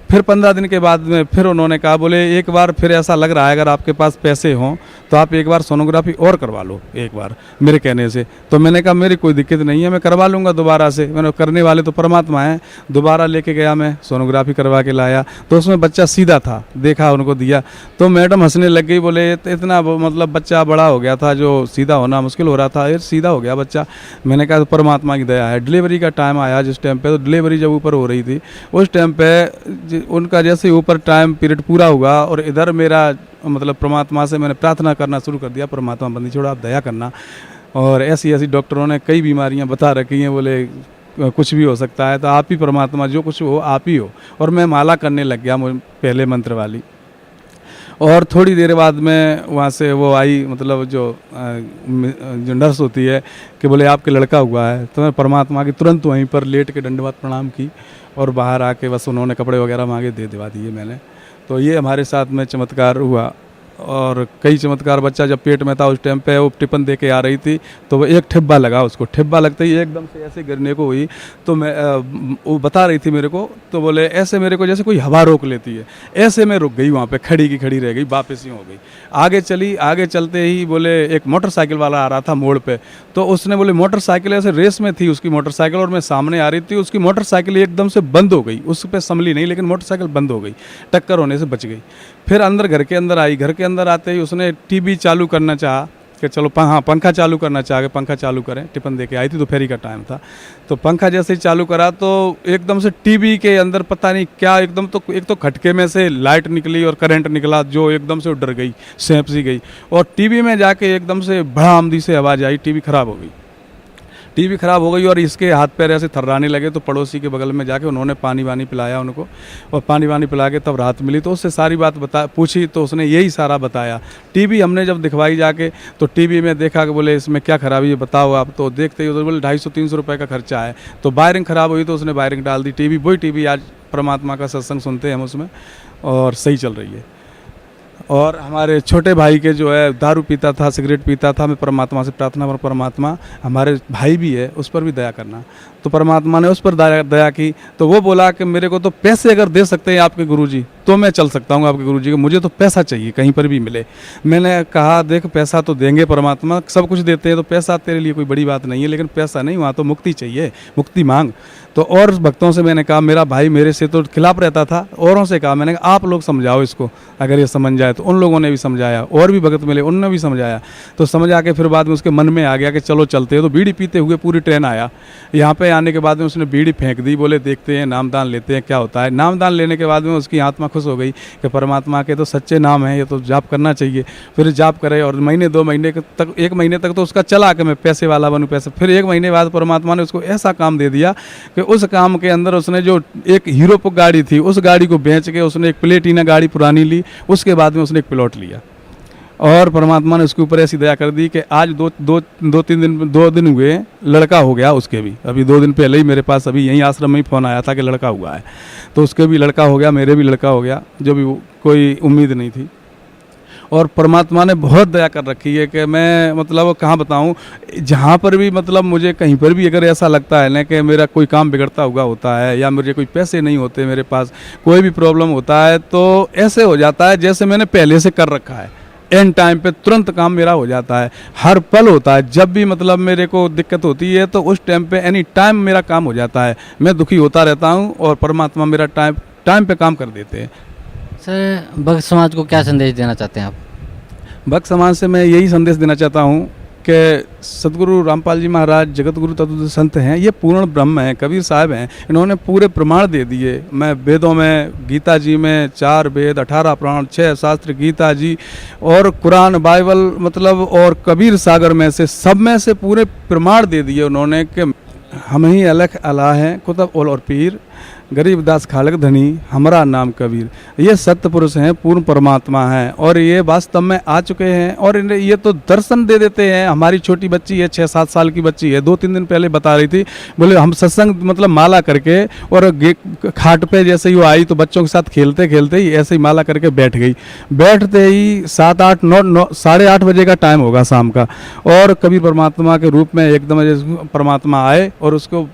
फिर 15 दिन के बाद में फिर उन्होंने कहा बोले एक बार फिर ऐसा लग रहा है अगर आपके पास पैसे हों तो आप एक बार सोनोग्राफी और करवा लो एक बार, मेरे कहने से। तो मैंने कहा मेरी कोई दिक्कत नहीं है, मैं करवा लूँगा दोबारा से, मैंने करने वाले तो परमात्मा है। दोबारा लेके गया, मैं सोनोग्राफी करवा के लाया तो उसमें बच्चा सीधा था, देखा उनको दिया तो मैडम हंसने लग गई, बोले इतना मतलब बच्चा बड़ा हो गया था, जो सीधा होना मुश्किल हो रहा था ये सीधा हो गया बच्चा। मैंने कहा तो परमात्मा की दया है। डिलीवरी का टाइम आया जिस टाइम पे, तो डिलीवरी जब ऊपर हो रही थी उस टाइम पे उनका जैसे ऊपर टाइम पीरियड पूरा हुआ और इधर मेरा मतलब परमात्मा से मैंने प्रार्थना करना शुरू कर दिया, परमात्मा बंदी छोड़ो आप दया करना। और ऐसी ऐसी डॉक्टरों ने कई बीमारियां बता रखी हैं, बोले कुछ भी हो सकता है, तो आप ही परमात्मा, जो कुछ हो आप ही हो। और मैं माला करने लग गया पहले मंत्र वाली। और थोड़ी देर बाद में वहाँ से वो आई, मतलब जो नर्स होती है कि बोले आपके लड़का हुआ है। तो मैं परमात्मा की तुरंत वहीं पर लेट के दंडवत प्रणाम की और बाहर आके बस उन्होंने कपड़े वगैरह मांगे, दे दिवा दिए मैंने। तो ये हमारे साथ में चमत्कार हुआ। और कई चमत्कार, बच्चा जब पेट में था उस टाइम पे वो टिफिन दे के आ रही थी तो वो एक ठिब्बा लगा, उसको ठिब्बा लगते ही एकदम से ऐसे गिरने को हुई। तो मैं वो बता रही थी मेरे को, तो बोले ऐसे मेरे को जैसे कोई हवा रोक लेती है, ऐसे मैं रुक गई वहाँ पे, खड़ी की खड़ी रह गई, वापस ही हो गई। आगे चली, आगे चलते ही बोले एक मोटरसाइकिल वाला आ रहा था मोड़ पे, तो उसने बोले मोटरसाइकिल ऐसे रेस में थी उसकी मोटरसाइकिल और मैं सामने आ रही थी, उसकी मोटरसाइकिल एकदम से बंद हो गई, उस पर संभली नहीं लेकिन मोटरसाइकिल बंद हो गई, टक्कर होने से बच गई। फिर अंदर घर के अंदर आई, घर के अंदर आते ही उसने टीवी चालू करना चाहा कि चलो हाँ पंखा चालू करना चाह के पंखा चालू करें, टिफिन दे के आई थी दोपहरी का टाइम था। तो पंखा जैसे ही चालू करा तो एकदम से टीवी के अंदर पता नहीं क्या एकदम, तो एक तो खटके में से लाइट निकली और करंट निकला, जो एकदम से डर गई, सैंप सी गई। और टीवी में जाके एकदम से भड़ामदी से आवाज़ आई, टीवी खराब हो गई। टीवी खराब हो गई और इसके हाथ पैर ऐसे थर्राने लगे। तो पड़ोसी के बगल में जाके उन्होंने पानी वानी पिलाया उनको, और पानी वानी पिला के तब राहत मिली। तो उससे सारी बात पूछी तो उसने यही सारा बताया। टीवी हमने जब दिखवाई जाके तो टीवी में देखा कि बोले इसमें क्या खराबी है बताओ आप। तो देखते ही उधर बोले 250-300 रुपये का खर्चा है। तो वायरिंग ख़राब हुई तो उसने वायरिंग डाल दी। टीवी वही टीवी आज परमात्मा का सत्संग सुनते हैं हम उसमें, और सही चल रही है। और हमारे छोटे भाई के जो है दारू पीता था, सिगरेट पीता था, मैं परमात्मा से प्रार्थना पर, परमात्मा हमारे भाई भी है उस पर भी दया करना। तो परमात्मा ने उस पर दया की। तो वो बोला कि मेरे को तो पैसे अगर दे सकते हैं आपके गुरुजी तो तो मैं चल सकता हूँ आपके गुरुजी के, मुझे तो पैसा चाहिए कहीं पर भी मिले। मैंने कहा देख पैसा तो देंगे परमात्मा, सब कुछ देते हैं, तो पैसा तेरे लिए कोई बड़ी बात नहीं है, लेकिन पैसा नहीं, वहाँ तो मुक्ति चाहिए, मुक्ति मांग। तो और भक्तों से मैंने कहा, मेरा भाई मेरे से तो खिलाफ रहता था, औरों से कहा, मैंने कहा आप लोग समझाओ इसको, अगर ये समझ जाए तो। उन लोगों ने भी समझाया, और भी भगत मिले उन्होंने भी समझाया। तो समझ आके फिर बाद में उसके मन में आ गया कि चलो चलते हैं। तो बीड़ी पीते हुए पूरी ट्रेन आया, यहाँ पे आने के बाद में उसने बीड़ी फेंक दी, बोले देखते हैं नामदान लेते हैं क्या होता है। नामदान लेने के बाद में उसकी आत्मा खुश हो गई कि परमात्मा के तो सच्चे नाम है, ये तो जाप करना चाहिए। फिर जाप करे, और महीने 2 महीने तक, 1 महीने तक तो उसका चला कि मैं पैसे वाला बनूँ, पैसे। फिर 1 महीने बाद परमात्मा ने उसको ऐसा काम दे दिया कि उस काम के अंदर उसने जो एक हीरो गाड़ी थी, उस गाड़ी को बेच के उसने एक प्लेटिना गाड़ी पुरानी ली, उसके बाद में उसने एक प्लॉट लिया। और परमात्मा ने उसके ऊपर ऐसी दया कर दी कि आज 2 दिन हुए लड़का हो गया उसके भी। अभी 2 दिन पहले ही मेरे पास अभी यहीं आश्रम में ही फ़ोन आया था कि लड़का हुआ है, तो उसके भी लड़का हो गया, मेरे भी लड़का हो गया, जो भी कोई उम्मीद नहीं थी। और परमात्मा ने बहुत दया कर रखी है कि मैं मतलब कहाँ बताऊँ, जहाँ पर भी मतलब मुझे कहीं पर भी अगर ऐसा लगता है ना कि मेरा कोई काम बिगड़ता हुआ होता है, या मुझे कोई पैसे नहीं होते मेरे पास, कोई भी प्रॉब्लम होता है, तो ऐसे हो जाता है जैसे मैंने पहले से कर रखा है। एंड टाइम पे तुरंत काम मेरा हो जाता है, हर पल होता है। जब भी मतलब मेरे को दिक्कत होती है तो उस टाइम पे एनी टाइम मेरा काम हो जाता है। मैं दुखी होता रहता हूँ और परमात्मा मेरा टाइम पे काम कर देते हैं। सर, भक्त समाज को क्या संदेश देना चाहते हैं आप? भक्त समाज से मैं यही संदेश देना चाहता हूँ कि सतगुरु रामपाल जी महाराज जगत गुरु तत्व संत हैं, ये पूर्ण ब्रह्म हैं, कबीर साहब हैं, इन्होंने पूरे प्रमाण दे दिए। मैं वेदों में, गीता जी में 4 वेद, 18 पुराण, 6 शास्त्र, गीता जी और कुरान, बाइबल मतलब, और कबीर सागर में से, सब में से पूरे प्रमाण दे दिए उन्होंने कि हम ही अलग अला हैं, कुतुब और पीर, गरीबदास खालक धनी, हमारा नाम कबीर। ये सत्य पुरुष हैं, पूर्ण परमात्मा हैं, और ये वास्तव में आ चुके हैं। और ये तो दर्शन दे देते हैं। हमारी छोटी बच्ची है, 6-7 साल की बच्ची है, 2-3 दिन पहले बता रही थी, बोले हम सत्संग मतलब माला करके, और खाट पे जैसे ही वो आई तो बच्चों के साथ खेलते खेलते ही ऐसे ही माला करके बैठ गई। बैठते ही 7-8 9 8:30 बजे का टाइम होगा शाम का, और कबीर परमात्मा के रूप में एकदम परमात्मा आए और उसको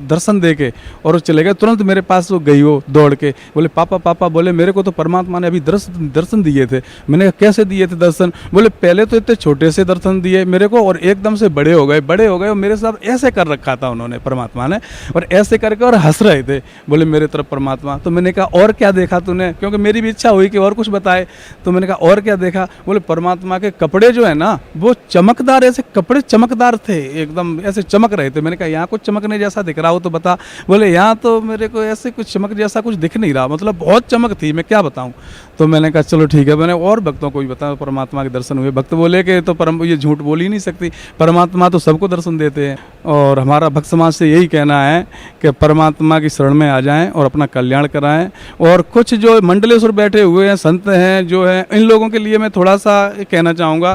दर्शन दे के और वो चले गए। तुरंत मेरे पास वो गई, वो दौड़ के बोले पापा पापा, बोले मेरे को तो परमात्मा ने अभी दर्शन दिए थे। मैंने कहा कैसे दिए थे दर्शन? बोले पहले तो इतने छोटे से दर्शन दिए मेरे को, और एकदम से बड़े हो गए और मेरे साथ ऐसे कर रखा था उन्होंने, परमात्मा ने, और ऐसे करके और हंस रहे थे, बोले मेरे तरफ परमात्मा। तो मैंने कहा और क्या देखा तूने? क्योंकि मेरी भी इच्छा हुई कि और कुछ बताए। तो मैंने कहा और क्या देखा? बोले परमात्मा के कपड़े जो है ना वो चमकदार, ऐसे कपड़े चमकदार थे, एकदम ऐसे चमक रहे थे। मैंने कहा यहाँ कुछ चमकने जैसा दिख रहा हो तो बता। बोले यहाँ तो मेरे को ऐसे कुछ चमक जैसा कुछ दिख नहीं रहा, मतलब बहुत चमक थी, मैं क्या बताऊं। तो मैंने कहा चलो ठीक है। मैंने और भक्तों को भी बताया परमात्मा के दर्शन हुए। भक्त बोले कि तो ये झूठ बोल ही नहीं सकती, परमात्मा तो सबको दर्शन देते हैं। और हमारा भक्त समाज से यही कहना है कि परमात्मा की शरण में आ जाएं और अपना कल्याण कराएं। और कुछ जो मंडलेश्वर बैठे हुए हैं, संत हैं जो हैं, इन लोगों के लिए मैं थोड़ा सा कहना चाहूँगा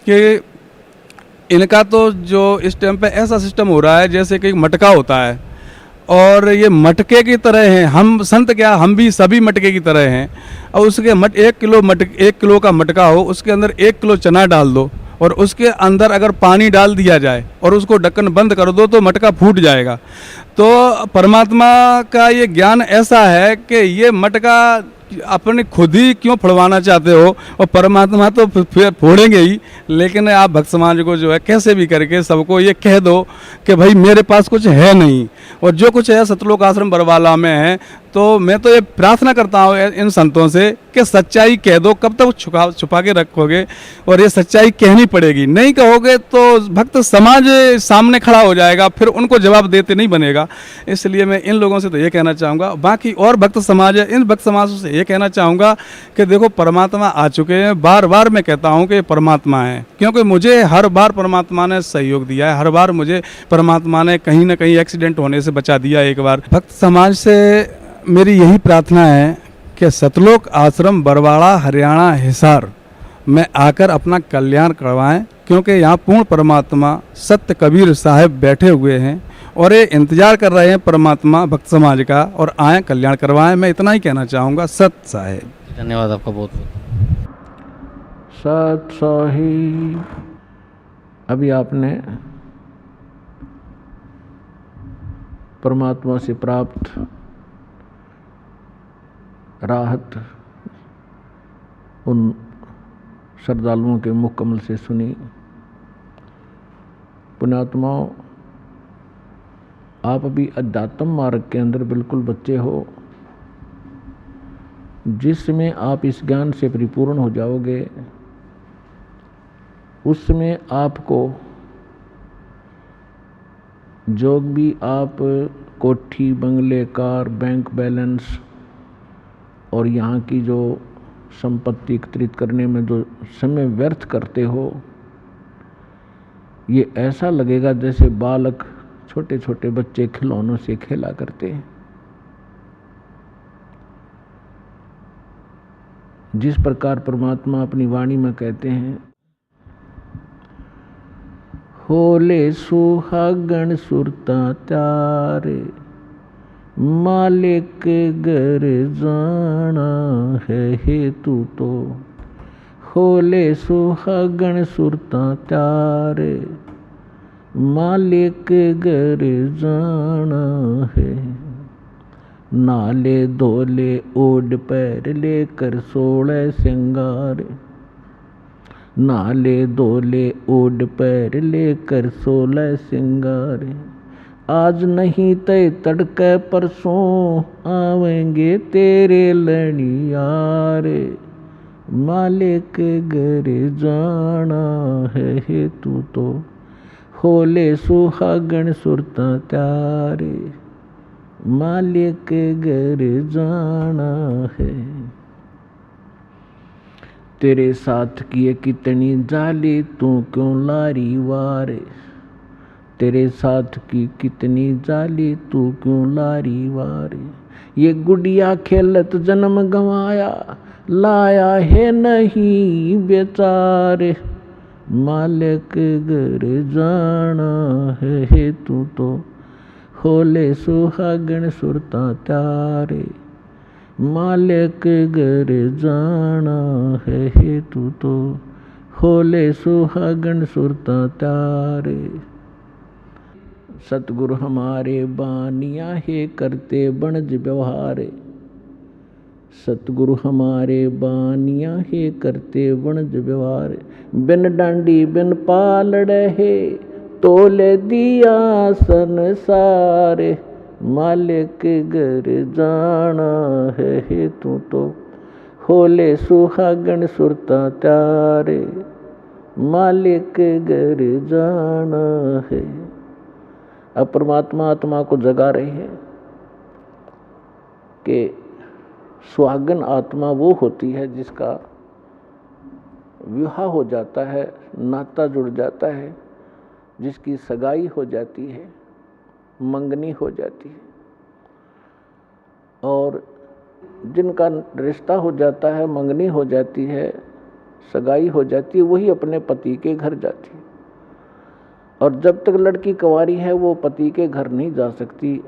कि इनका तो जो इस टाइम पे ऐसा सिस्टम हो रहा है जैसे कि मटका होता है, और ये मटके की तरह हैं। हम संत क्या, हम भी सभी मटके की तरह हैं। और उसके 1 किलो का मटका हो, उसके अंदर 1 किलो चना डाल दो, और उसके अंदर अगर पानी डाल दिया जाए और उसको ढक्कन बंद कर दो तो मटका फूट जाएगा। तो परमात्मा का ये ज्ञान ऐसा है कि ये मटका अपने खुद ही क्यों फोड़वाना चाहते हो, और परमात्मा तो फोड़ेंगे ही, लेकिन आप भक्त समाज को जो है कैसे भी करके सबको ये कह दो कि भाई मेरे पास कुछ है नहीं, और जो कुछ है सतलोक आश्रम बरवाला में है। तो मैं तो ये प्रार्थना करता हूँ इन संतों से कि सच्चाई कह दो। कब तक छुपा के रखोगे? और ये सच्चाई कहनी पड़ेगी, नहीं कहोगे तो भक्त समाज सामने खड़ा हो जाएगा, फिर उनको जवाब देते नहीं बनेगा। इसलिए मैं इन लोगों से तो ये कहना चाहूँगा। बाकी और भक्त समाज है, इन भक्त समाजों से ये कहना चाहूँगा कि देखो परमात्मा आ चुके हैं। बार बार मैं कहता हूँ कि परमात्मा है, क्योंकि मुझे हर बार परमात्मा ने सहयोग दिया है, हर बार मुझे परमात्मा ने कहीं ना कहीं एक्सीडेंट होने से बचा दिया। एक बार भक्त समाज से मेरी यही प्रार्थना है कि सतलोक आश्रम बरवाड़ा हरियाणा हिसार में आकर अपना कल्याण करवाएं, क्योंकि यहाँ पूर्ण परमात्मा सत्य कबीर साहब बैठे हुए हैं और ये इंतजार कर रहे हैं परमात्मा भक्त समाज का, और आए कल्याण करवाएं। मैं इतना ही कहना चाहूँगा। सत साहेब। धन्यवाद आपका बहुत बहुत। सत साहिब, अभी आपने परमात्मा से प्राप्त राहत उन श्रद्धालुओं के मुख कमल से सुनी। पुण्यात्माओं, आप अभी अध्यात्म मार्ग के अंदर बिल्कुल बच्चे हो। जिसमें आप इस ज्ञान से परिपूर्ण हो जाओगे, उसमें आपको जो भी आप कोठी, बंगले, कार, बैंक बैलेंस और यहाँ की जो संपत्ति एकत्रित करने में जो समय व्यर्थ करते हो, ये ऐसा लगेगा जैसे बालक, छोटे छोटे बच्चे खिलौनों से खेला करते हैं। जिस प्रकार परमात्मा अपनी वाणी में कहते हैं, होले सुहागण सुरता त्यारे, मालिक घर जाना है हेतु तो। होले सुहागण सुरता त्यारे, मालिक घर जाना है। नाले धोले ओढ़ पैर लेकर 16 श्रृंगार, नाले धोले ओढ़ पैर लेकर 16 श्रृंगार। आज नहीं तय तड़के परसों आवेंगे तेरे लड़ियार, मालिक घर जाना है हेतु तो। होले सुहागण सुरता त्यारे, मालिक घर जाना है। तेरे साथ किए कितनी जाली, तू क्यों लारी वारे। तेरे साथ की कितनी जाली, तू क्यों लारी वारे। ये गुड़िया खेलत जन्म गंवाया, लाया है नहीं बेचारे, मालिक घर जाना है हेतु तो। होले सुहागण सुरता त्यारे, मालिक घर जाना है हेतु तो। होले सुहागण सुरता त्यारे। सतगुरु हमारे बानिया है करते बनज व्यवहारे। सतगुरु हमारे बानिया है करते बनज व्यवहार। बिन डांडी बिन पालड़े है, तोले दिया संसारे, मालिक घर जाना है हेतु तो। होले सुहागण सुरता त्यारे, मालिक घर जाना है। अब परमात्मा आत्मा को जगा रहे हैं कि सुहागन आत्मा वो होती है जिसका विवाह हो जाता है, नाता जुड़ जाता है, जिसकी सगाई हो जाती है, मंगनी हो जाती है, और जिनका रिश्ता हो जाता है, मंगनी हो जाती है, सगाई हो जाती है, वही अपने पति के घर जाती है। और जब तक लड़की कुंवारी है वो पति के घर नहीं जा सकती।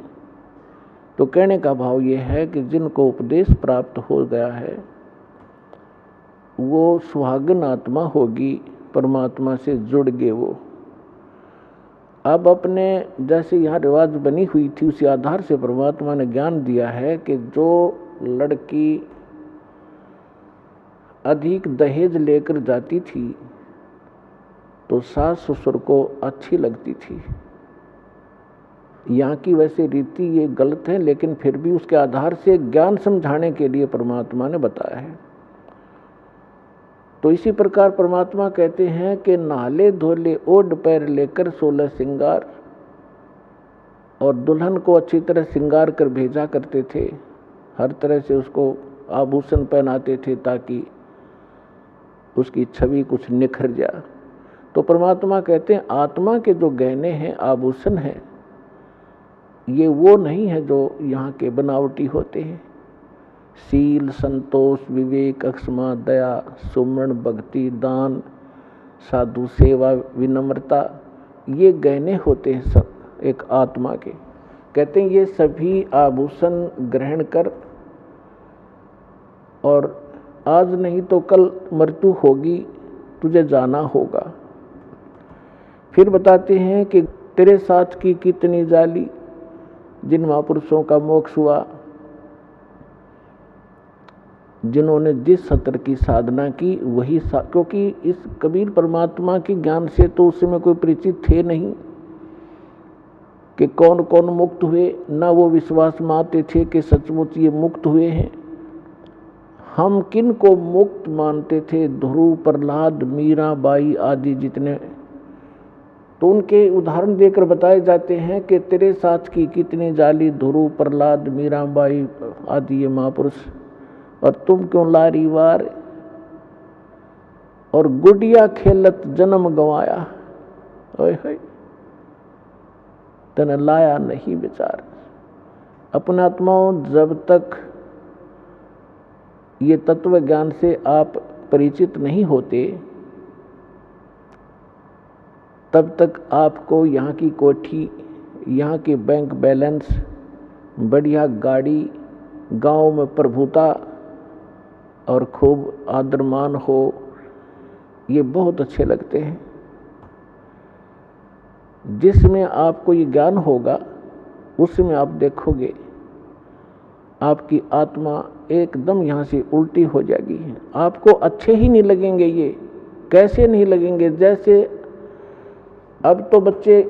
तो कहने का भाव ये है कि जिनको उपदेश प्राप्त हो गया है वो सुहागन आत्मा होगी, परमात्मा से जुड़ गए वो। अब अपने जैसे यहाँ रिवाज बनी हुई थी उसी आधार से परमात्मा ने ज्ञान दिया है कि जो लड़की अधिक दहेज लेकर जाती थी तो सास ससुर को अच्छी लगती थी। यहाँ की वैसे रीति ये गलत है, लेकिन फिर भी उसके आधार से ज्ञान समझाने के लिए परमात्मा ने बताया है। तो इसी प्रकार परमात्मा कहते हैं कि नाले धोले ओढ़ पैर लेकर 16 श्रृंगार, और दुल्हन को अच्छी तरह श्रृंगार कर भेजा करते थे, हर तरह से उसको आभूषण पहनाते थे ताकि उसकी छवि कुछ निखर जाए। तो परमात्मा कहते हैं आत्मा के जो गहने हैं, आभूषण हैं, ये वो नहीं है जो यहाँ के बनावटी होते हैं। शील, संतोष, विवेक, अक्षमा, दया, सुमरण, भक्ति, दान, साधु सेवा, विनम्रता, ये गहने होते हैं सब एक आत्मा के। कहते हैं ये सभी आभूषण ग्रहण कर, और आज नहीं तो कल मृत्यु होगी, तुझे जाना होगा। फिर बताते हैं कि तेरे साथ की कितनी जाली, जिन महापुरुषों का मोक्ष हुआ, जिन्होंने जिस सत्र की साधना की वही क्योंकि इस कबीर परमात्मा के ज्ञान से तो उस समय कोई परिचित थे नहीं कि कौन कौन मुक्त हुए, ना वो विश्वास मानते थे कि सचमुच ये मुक्त हुए हैं। हम किन को मुक्त मानते थे? ध्रुव, प्रहलाद, मीरा बाई आदि जितने, तो उनके उदाहरण देकर बताए जाते हैं कि तेरे साथ की कितने जाली ध्रुव, प्रहलाद, मीरा बाई आदि ये महापुरुष, और तुम क्यों लारी वार और गुडिया खेलत जन्म गंवाया, ओए तन लाया नहीं विचार। अपने आत्माओं, जब तक ये तत्व ज्ञान से आप परिचित नहीं होते तब तक आपको यहाँ की कोठी, यहाँ के बैंक बैलेंस, बढ़िया गाड़ी, गांव में प्रभुता और खूब आदरमान हो, ये बहुत अच्छे लगते हैं। जिसमें आपको ये ज्ञान होगा उसमें आप देखोगे आपकी आत्मा एकदम यहाँ से उल्टी हो जाएगी। आपको अच्छे ही नहीं लगेंगे। ये कैसे नहीं लगेंगे? जैसे अब तो बच्चे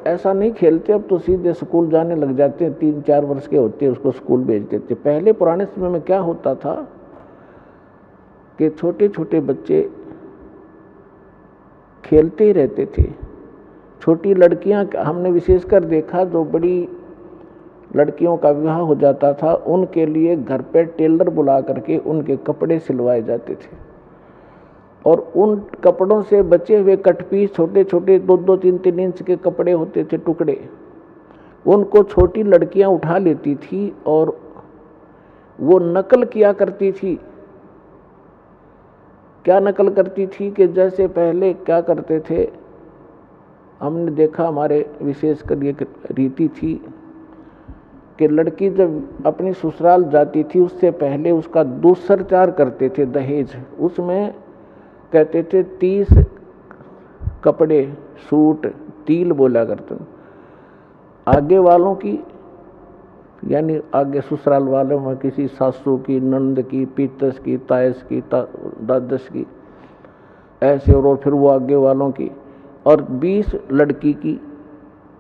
ऐसा नहीं खेलते, अब तो सीधे स्कूल जाने लग जाते हैं। 3-4 वर्ष के होते हैं उसको स्कूल भेज देते। पहले पुराने समय में क्या होता था कि छोटे छोटे बच्चे खेलते ही रहते थे। छोटी लड़कियां हमने विशेषकर देखा, जो बड़ी लड़कियों का विवाह हो जाता था उनके लिए घर पे टेलर बुला करके उनके कपड़े सिलवाए जाते थे, और उन कपड़ों से बचे हुए कटपीस, छोटे छोटे 2-2, 3-3 इंच के कपड़े होते थे, टुकड़े, उनको छोटी लड़कियां उठा लेती थी और वो नकल किया करती थी। क्या नकल करती थी कि जैसे पहले क्या करते थे, हमने देखा हमारे विशेषकर ये रीति थी कि लड़की जब अपनी ससुराल जाती थी उससे पहले उसका दूसरचार करते थे, दहेज। उसमें कहते थे 30 कपड़े, सूट, तिल बोला करते, आगे वालों की यानी आगे ससुराल वालों में किसी सासू की, नंद की, पीतस की, तायस की, दादस की, ऐसे, और फिर वो आगे वालों की, और 20 लड़की की,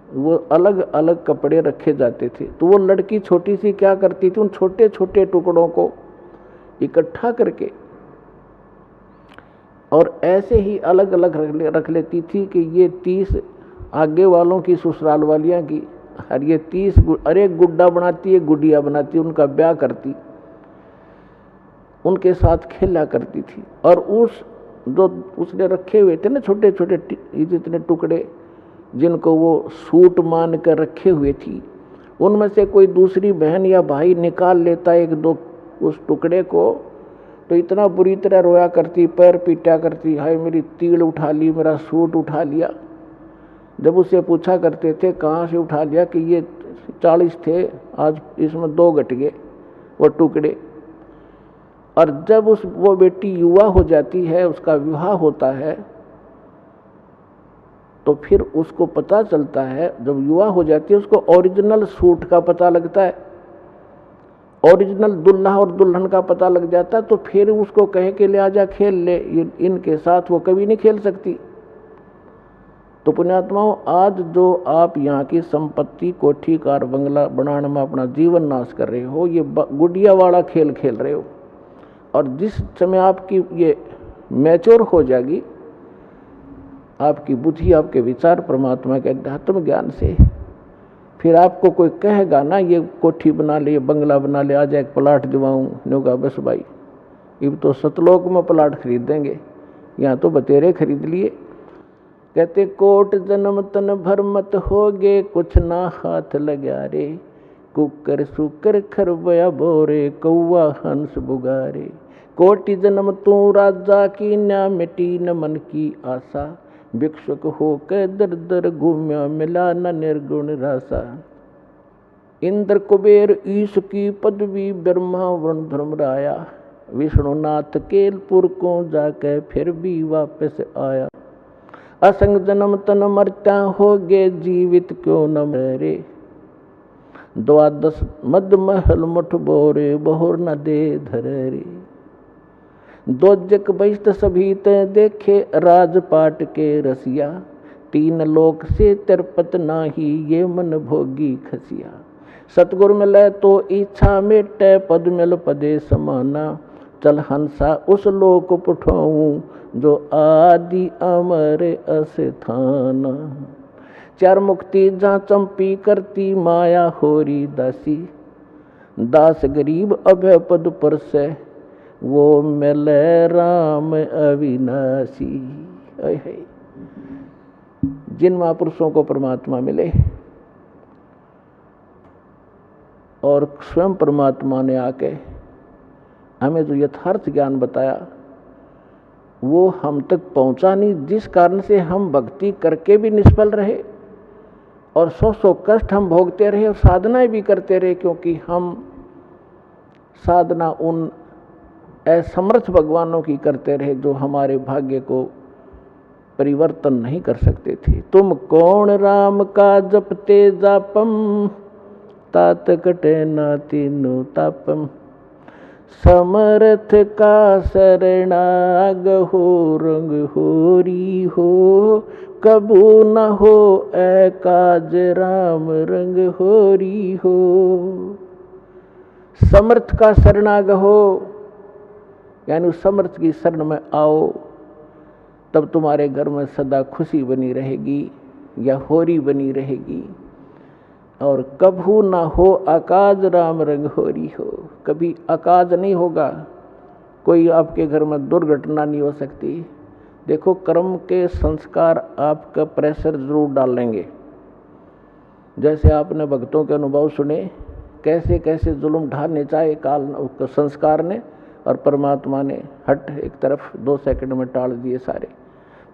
वो अलग अलग कपड़े रखे जाते थे। तो वो लड़की छोटी सी क्या करती थी, उन छोटे छोटे टुकड़ों को इकट्ठा करके और ऐसे ही अलग अलग रख लेती थी कि ये 30 आगे वालों की, ससुराल वालियाँ की, और ये 30 अरे गुड्डा बनाती है, गुडिया बनाती, उनका ब्याह करती, उनके साथ खेला करती थी। और उस जो उसने रखे हुए थे ना छोटे छोटे जितने टुकड़े, जिनको वो सूट मान कर रखे हुए थी, उनमें से कोई दूसरी बहन या भाई निकाल लेता 1-2 उस टुकड़े को, तो इतना बुरी तरह रोया करती, पैर पीटा करती, हाय मेरी तिल उठा ली, मेरा सूट उठा लिया। जब उससे पूछा करते थे कहाँ से उठा लिया, कि ये 40 थे, आज इसमें 2 घट गए वो टुकड़े। और जब वो बेटी युवा हो जाती है, उसका विवाह होता है, तो फिर उसको पता चलता है, जब युवा हो जाती है उसको ओरिजिनल सूट का पता लगता है, ओरिजिनल दुल्हा और दुल्हन का पता लग जाता है। तो फिर उसको कहे कि ले आजा खेल ले, इनके साथ वो कभी नहीं खेल सकती। तो पुण्यात्माओं, आज जो आप यहाँ की संपत्ति, कोठी, कार, बंगला बनाने में अपना जीवन नाश कर रहे हो, ये गुडिया वाला खेल खेल रहे हो। और जिस समय आपकी ये मैच्योर हो जाएगी, आपकी बुद्धि, आपके विचार परमात्मा के अध्यात्म ज्ञान से, फिर आपको कोई कहेगा ना ये कोठी बना ले, बंगला बना ले, आज एक प्लाट दिवाऊँ, नोगा बस भाई, अब तो सतलोक में प्लाट खरीद देंगे, यहाँ तो बतेरे खरीद लिए। कहते कोट जन्म तन भर मत होगे, कुछ ना हाथ लगा रे, कुकर सुकर खरबया बोरे, कौआ हंस बुगारे। कोटि जन्म तू राजा की, ना मिटी न मन की आशा, भिक्षुक होकर दर दर घूम्या, मिला न निर्गुण रासा। इंद्र कुबेर ईश की पदवी, ब्रह्मा वरुण धर्मराया, विष्णुनाथ केलपुर को जाकर फिर भी वापस आया। असंग जन्म तन मरता होगे, जीवित क्यों न मरे, 12 मद महल मुठ बोरे, बहुर न दे धरे। दोजक बहिष्ट सभी ते देखे राजपाट के रसिया, तीन लोक से तिरपत नाही ये मन भोगी खसिया। सतगुरु मिले तो इच्छा मेटे पद मिल पदे समाना, चल हंसा उस लोक पुठाऊं जो आदि अमर अस्थाना। चार मुक्ति जहाँ चंपी करती माया होरी दासी, दास गरीब अभय पद पर से वो मिले राम अविनाशी। जिन महापुरुषों को परमात्मा मिले और स्वयं परमात्मा ने आके हमें जो यथार्थ ज्ञान बताया वो हम तक पहुंचा नहीं, जिस कारण से हम भक्ति करके भी निष्फल रहे और सौ कष्ट हम भोगते रहे और साधनाएं भी करते रहे, क्योंकि हम साधना उन असमर्थ भगवानों की करते रहे जो हमारे भाग्य को परिवर्तन नहीं कर सकते थे। तुम कौन राम का जपते जापम, तात कटे ना तीनों तापम। समर्थ का शरणाग हो रंग होरी हो, कबू न हो एकाज राम रंग होरी हो। समर्थ का शरणाग हो यानी उस समर्थ की शरण में आओ, तब तुम्हारे घर में सदा खुशी बनी रहेगी या होरी बनी रहेगी। और कभू ना हो अकाज राम रंग होरी हो, कभी अकाज नहीं होगा, कोई आपके घर में दुर्घटना नहीं हो सकती। देखो कर्म के संस्कार आपका प्रेशर जरूर डालेंगे। जैसे आपने भक्तों के अनुभव सुने, कैसे कैसे जुल्म ढाने चाहे काल संस्कार ने, और परमात्मा ने हट एक तरफ 2 सेकंड में टाल दिए सारे।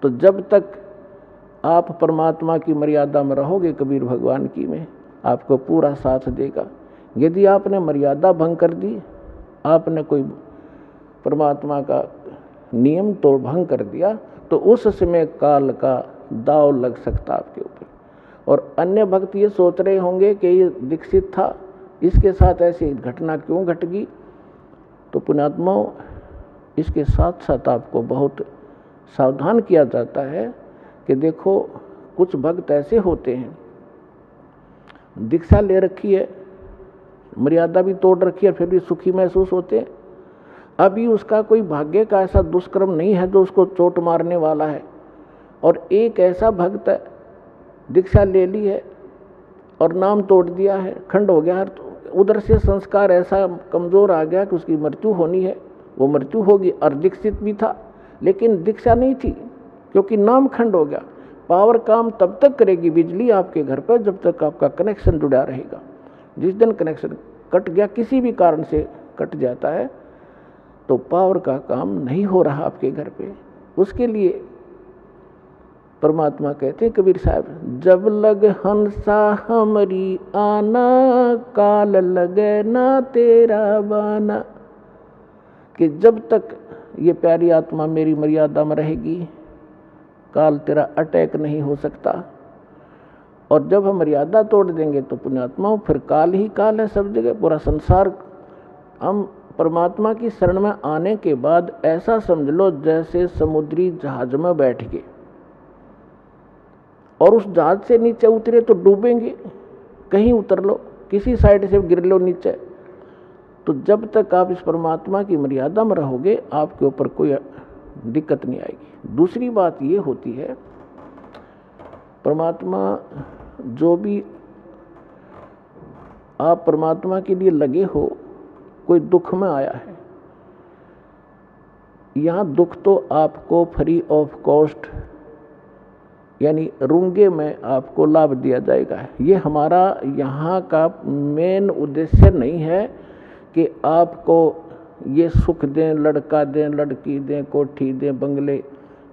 तो जब तक आप परमात्मा की मर्यादा में रहोगे, कबीर भगवान की में आपको पूरा साथ देगा। यदि आपने मर्यादा भंग कर दी, आपने कोई परमात्मा का नियम तो भंग कर दिया, तो उस समय काल का दाव लग सकता आपके ऊपर। और अन्य भक्त ये सोच रहे होंगे कि ये दीक्षित था, इसके साथ ऐसी घटना क्यों घट गई। तो पुण्यात्माओं, इसके साथ साथ आपको बहुत सावधान किया जाता है कि देखो कुछ भक्त ऐसे होते हैं, दीक्षा ले रखी है, मर्यादा भी तोड़ रखी है, फिर भी सुखी महसूस होते हैं। अभी उसका कोई भाग्य का ऐसा दुष्कर्म नहीं है जो उसको चोट मारने वाला है। और एक ऐसा भक्त है, दीक्षा ले ली है और नाम तोड़ दिया है, खंड हो गया, तो उधर से संस्कार ऐसा कमज़ोर आ गया कि उसकी मृत्यु होनी है, वो मृत्यु होगी। और दीक्षित भी था लेकिन दीक्षा नहीं थी, क्योंकि नाम खंड हो गया। पावर काम तब तक करेगी बिजली आपके घर पर जब तक आपका कनेक्शन जुड़ा रहेगा। जिस दिन कनेक्शन कट गया, किसी भी कारण से कट जाता है, तो पावर का काम नहीं हो रहा आपके घर पे। उसके लिए परमात्मा कहते हैं कबीर साहब, जब लग हंसा हमरी आना, काल लगे ना तेरा बाना। कि जब तक ये प्यारी आत्मा मेरी मर्यादा में रहेगी, काल तेरा अटैक नहीं हो सकता। और जब हम मर्यादा तोड़ देंगे तो पुण्यात्माओं फिर काल ही काल है सब जगह, पूरा संसार। हम परमात्मा की शरण में आने के बाद ऐसा समझ लो जैसे समुद्री जहाज में बैठ गए और उस जहाज से नीचे उतरे तो डूबेंगे। कहीं उतर लो, किसी साइड से गिर लो नीचे। तो जब तक आप इस परमात्मा की मर्यादा में रहोगे, आपके ऊपर कोई दिक्कत नहीं आएगी। दूसरी बात ये होती है, परमात्मा जो भी आप परमात्मा के लिए लगे हो, कोई दुख में आया है, यहाँ दुख तो आपको फ्री ऑफ कॉस्ट यानी रुंगे में आपको लाभ दिया जाएगा। ये हमारा यहाँ का मेन उद्देश्य नहीं है कि आपको ये सुख दें, लड़का दें, लड़की दें, कोठी दें, बंगले,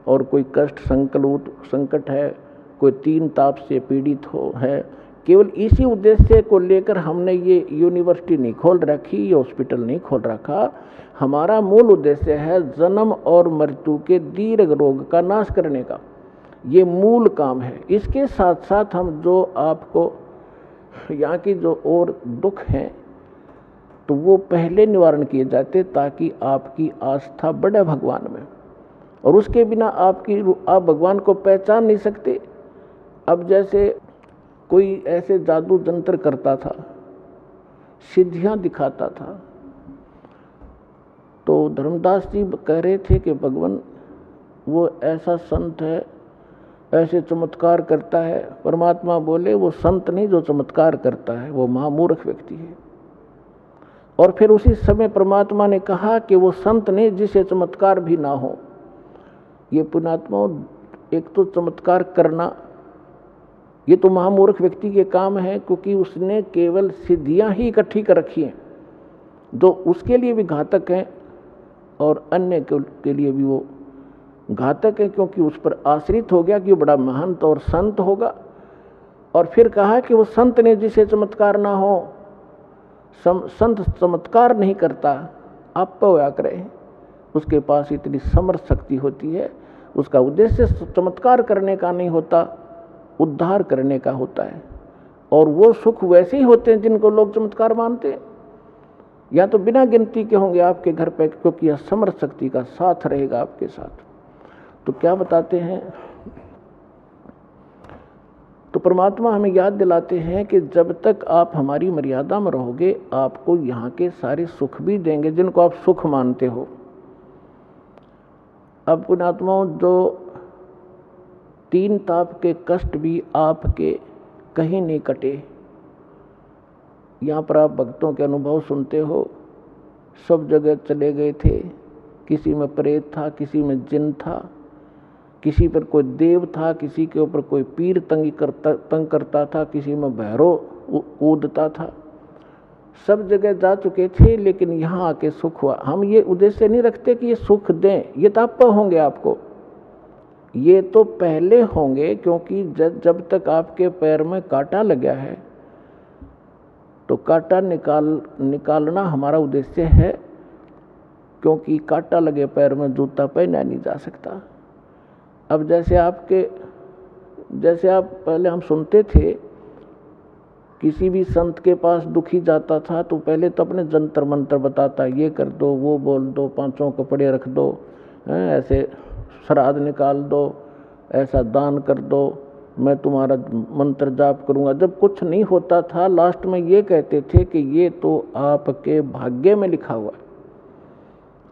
और कोई कष्ट संकट है, कोई 3 ताप से पीड़ित हो है। केवल इसी उद्देश्य को लेकर हमने ये यूनिवर्सिटी नहीं खोल रखी, ये हॉस्पिटल नहीं खोल रखा। हमारा मूल उद्देश्य है जन्म और मृत्यु के दीर्घ रोग का नाश करने का, ये मूल काम है। इसके साथ साथ हम जो आपको यहाँ की जो और दुख हैं तो वो पहले निवारण किए जाते ताकि आपकी आस्था बढ़े भगवान में। और उसके बिना आप भगवान को पहचान नहीं सकते। अब जैसे कोई ऐसे जादू जंत्र करता था, सिद्धियां दिखाता था, तो धर्मदास जी कह रहे थे कि भगवान वो ऐसा संत है, ऐसे चमत्कार करता है। परमात्मा बोले वो संत नहीं जो चमत्कार करता है, वो महामूर्ख व्यक्ति है। और फिर उसी समय परमात्मा ने कहा कि वो संत नहीं जिसे चमत्कार भी ना हो। ये पुण्यात्मा, एक तो चमत्कार करना ये तो महामूर्ख व्यक्ति के काम है, क्योंकि उसने केवल सिद्धियां ही इकट्ठी कर रखी हैं जो उसके लिए भी घातक हैं और अन्य के लिए भी वो घातक है, क्योंकि उस पर आश्रित हो गया कि वो बड़ा महंत और संत होगा। और फिर कहा कि वो संत ने जिसे चमत्कार ना हो, संत चमत्कार नहीं करता, आप होया करे, उसके पास इतनी समर्थ शक्ति होती है, उसका उद्देश्य चमत्कार करने का नहीं होता, उद्धार करने का होता है। और वो सुख वैसे ही होते हैं जिनको लोग चमत्कार मानते हैं, या तो बिना गिनती के होंगे आपके घर पे, क्योंकि यह समर्थ शक्ति का साथ रहेगा आपके साथ। तो क्या बताते हैं, तो परमात्मा हमें याद दिलाते हैं कि जब तक आप हमारी मर्यादा में रहोगे, आपको यहाँ के सारे सुख भी देंगे जिनको आप सुख मानते हो। अब पुण्यात्माओं, जो 3 ताप के कष्ट भी आपके कहीं नहीं कटे। यहाँ पर आप भक्तों के अनुभव सुनते हो, सब जगह चले गए थे, किसी में प्रेत था, किसी में जिन था, किसी पर कोई देव था, किसी के ऊपर कोई पीर तंग करता था, किसी में भैरव कूदता था, सब जगह जा चुके थे, लेकिन यहाँ आके सुख हुआ। हम ये उद्देश्य नहीं रखते कि ये सुख दें, ये ताप होंगे आपको, ये तो पहले होंगे, क्योंकि जब तक आपके पैर में कांटा लगा है तो कांटा निकालना हमारा उद्देश्य है, क्योंकि कांटा लगे पैर में जूता पहना नहीं जा सकता। अब जैसे आप पहले हम सुनते थे, किसी भी संत के पास दुखी जाता था तो पहले तो अपने जंतर मंत्र बताता, ये कर दो, वो बोल दो, 5 कपड़े रख दो, ऐसे श्राद्ध निकाल दो, ऐसा दान कर दो, मैं तुम्हारा मंत्र जाप करूंगा। जब कुछ नहीं होता था, लास्ट में ये कहते थे कि ये तो आपके भाग्य में लिखा हुआ है,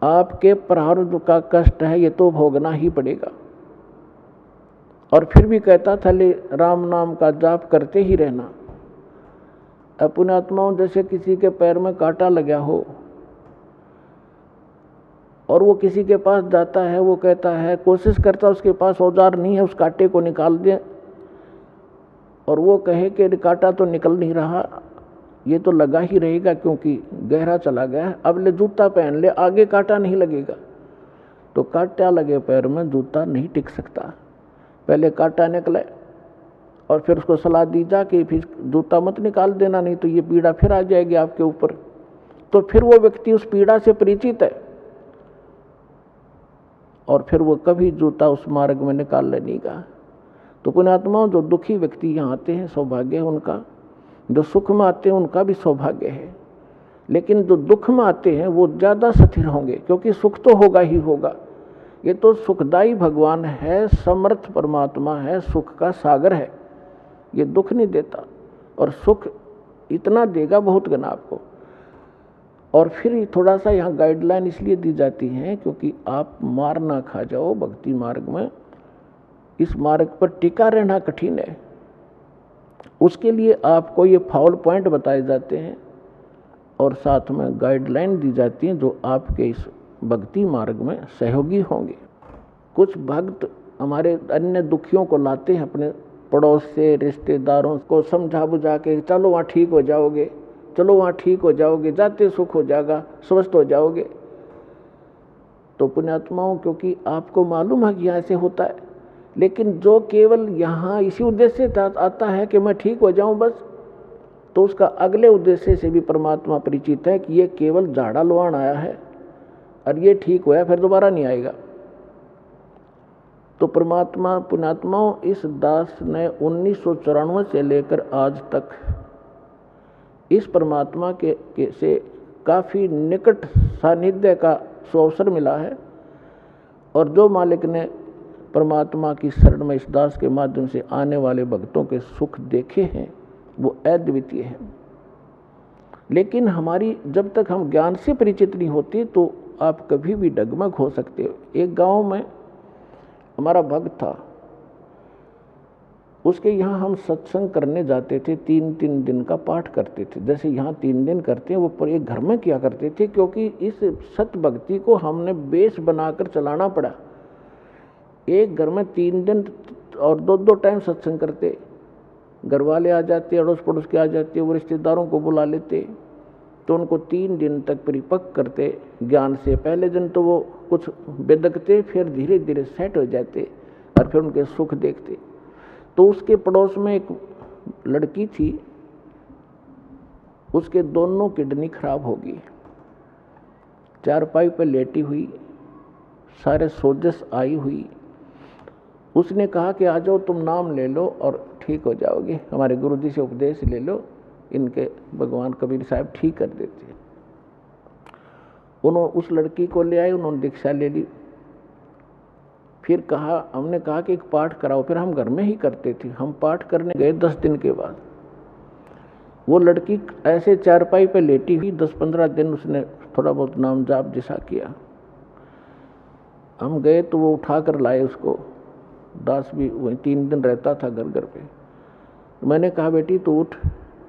आपके प्रारब्ध का कष्ट है, ये तो भोगना ही पड़ेगा। और फिर भी कहता था, ले राम नाम का जाप करते ही रहना। पुण्यात्माओं, जैसे किसी के पैर में कांटा लगा हो और वो किसी के पास जाता है, वो कहता है, कोशिश करता, उसके पास औजार नहीं है, उस कांटे को निकाल दे, और वो कहे कि कांटा तो निकल नहीं रहा, ये तो लगा ही रहेगा क्योंकि गहरा चला गया है, अब ले जूता पहन ले, आगे कांटा नहीं लगेगा। तो कांटा लगे पैर में जूता नहीं टिक सकता, पहले कांटा निकले और फिर उसको सलाह दी जा कि फिर जूता मत निकाल देना, नहीं तो ये पीड़ा फिर आ जाएगी आपके ऊपर। तो फिर वो व्यक्ति उस पीड़ा से परिचित है और फिर वो कभी जूता उस मार्ग में निकाल लेगा। तो पुण्यात्माओं, जो दुखी व्यक्ति यहाँ आते हैं सौभाग्य है उनका, जो सुख में आते हैं उनका भी सौभाग्य है, लेकिन जो दुख में आते हैं वो ज़्यादा स्थिर होंगे, क्योंकि सुख तो होगा ही होगा। ये तो सुखदायी भगवान है, समर्थ परमात्मा है, सुख का सागर है, ये दुख नहीं देता, और सुख इतना देगा बहुत गना आपको। और फिर थोड़ा सा यहाँ गाइडलाइन इसलिए दी जाती है क्योंकि आप मार ना खा जाओ भक्ति मार्ग में, इस मार्ग पर टिका रहना कठिन है। उसके लिए आपको ये फाउल पॉइंट बताए जाते हैं और साथ में गाइडलाइन दी जाती हैं जो आपके इस भक्ति मार्ग में सहयोगी होंगे। कुछ भक्त हमारे अन्य दुखियों को लाते हैं अपने पड़ोस से, रिश्तेदारों को समझा बुझा के, चलो वहाँ ठीक हो जाओगे, चलो वहाँ ठीक हो जाओगे, जाते सुख हो जाएगा, स्वस्थ हो जाओगे। तो पुण्यात्माओं, क्योंकि आपको मालूम है कि यहाँ ऐसे होता है, लेकिन जो केवल यहाँ इसी उद्देश्य से आता है कि मैं ठीक हो जाऊं बस, तो उसका अगले उद्देश्य से भी परमात्मा परिचित है कि ये केवल झाड़ा लुहान आया है और ये ठीक होया फिर दोबारा नहीं आएगा। तो परमात्मा पुण्यात्माओं, इस दास ने 1994 से लेकर आज तक इस परमात्मा से काफ़ी निकट सानिध्य का अवसर मिला है। और जो मालिक ने परमात्मा की शरण में इस दास के माध्यम से आने वाले भक्तों के सुख देखे हैं वो अद्वितीय है। लेकिन हमारी जब तक हम ज्ञान से परिचित नहीं होते तो आप कभी भी डगमग हो सकते हो। एक गांव में हमारा भक्त था, उसके यहाँ हम सत्संग करने जाते थे, 3-3 दिन का पाठ करते थे। जैसे यहाँ 3 दिन करते हैं वो पर एक घर में किया करते थे, क्योंकि इस सत भक्ति को हमने बेस बनाकर चलाना पड़ा। एक घर में 3 दिन और 2-2 टाइम सत्संग करते, घर वाले आ जाते, अड़ोस पड़ोस के आ जाते, वो रिश्तेदारों को बुला लेते, तो उनको 3 दिन तक परिपक्व करते ज्ञान से। पहले दिन तो वो कुछ बेदकते, फिर धीरे धीरे सेट हो जाते और फिर उनके सुख देखते। तो उसके पड़ोस में एक लड़की थी, उसके दोनों किडनी खराब हो गई, चारपाई पर लेटी हुई, सारे सोजस आई हुई। उसने कहा कि आ जाओ, तुम नाम ले लो और ठीक हो जाओगे, हमारे गुरुजी से उपदेश ले लो, इनके भगवान कबीर साहब ठीक कर देते हैं। उन्होंने उस लड़की को ले आए, उन्होंने दीक्षा ले ली। फिर हमने कहा कि एक पाठ कराओ। फिर हम घर में ही करते थे। हम पाठ करने गए 10 दिन के बाद। वो लड़की ऐसे चारपाई पे लेटी हुई, 10-15 दिन उसने थोड़ा बहुत नाम जाप जैसा किया। हम गए तो वो उठा कर लाए उसको। दास भी वही 3 दिन रहता था घर पे। तो मैंने कहा बेटी तू उठ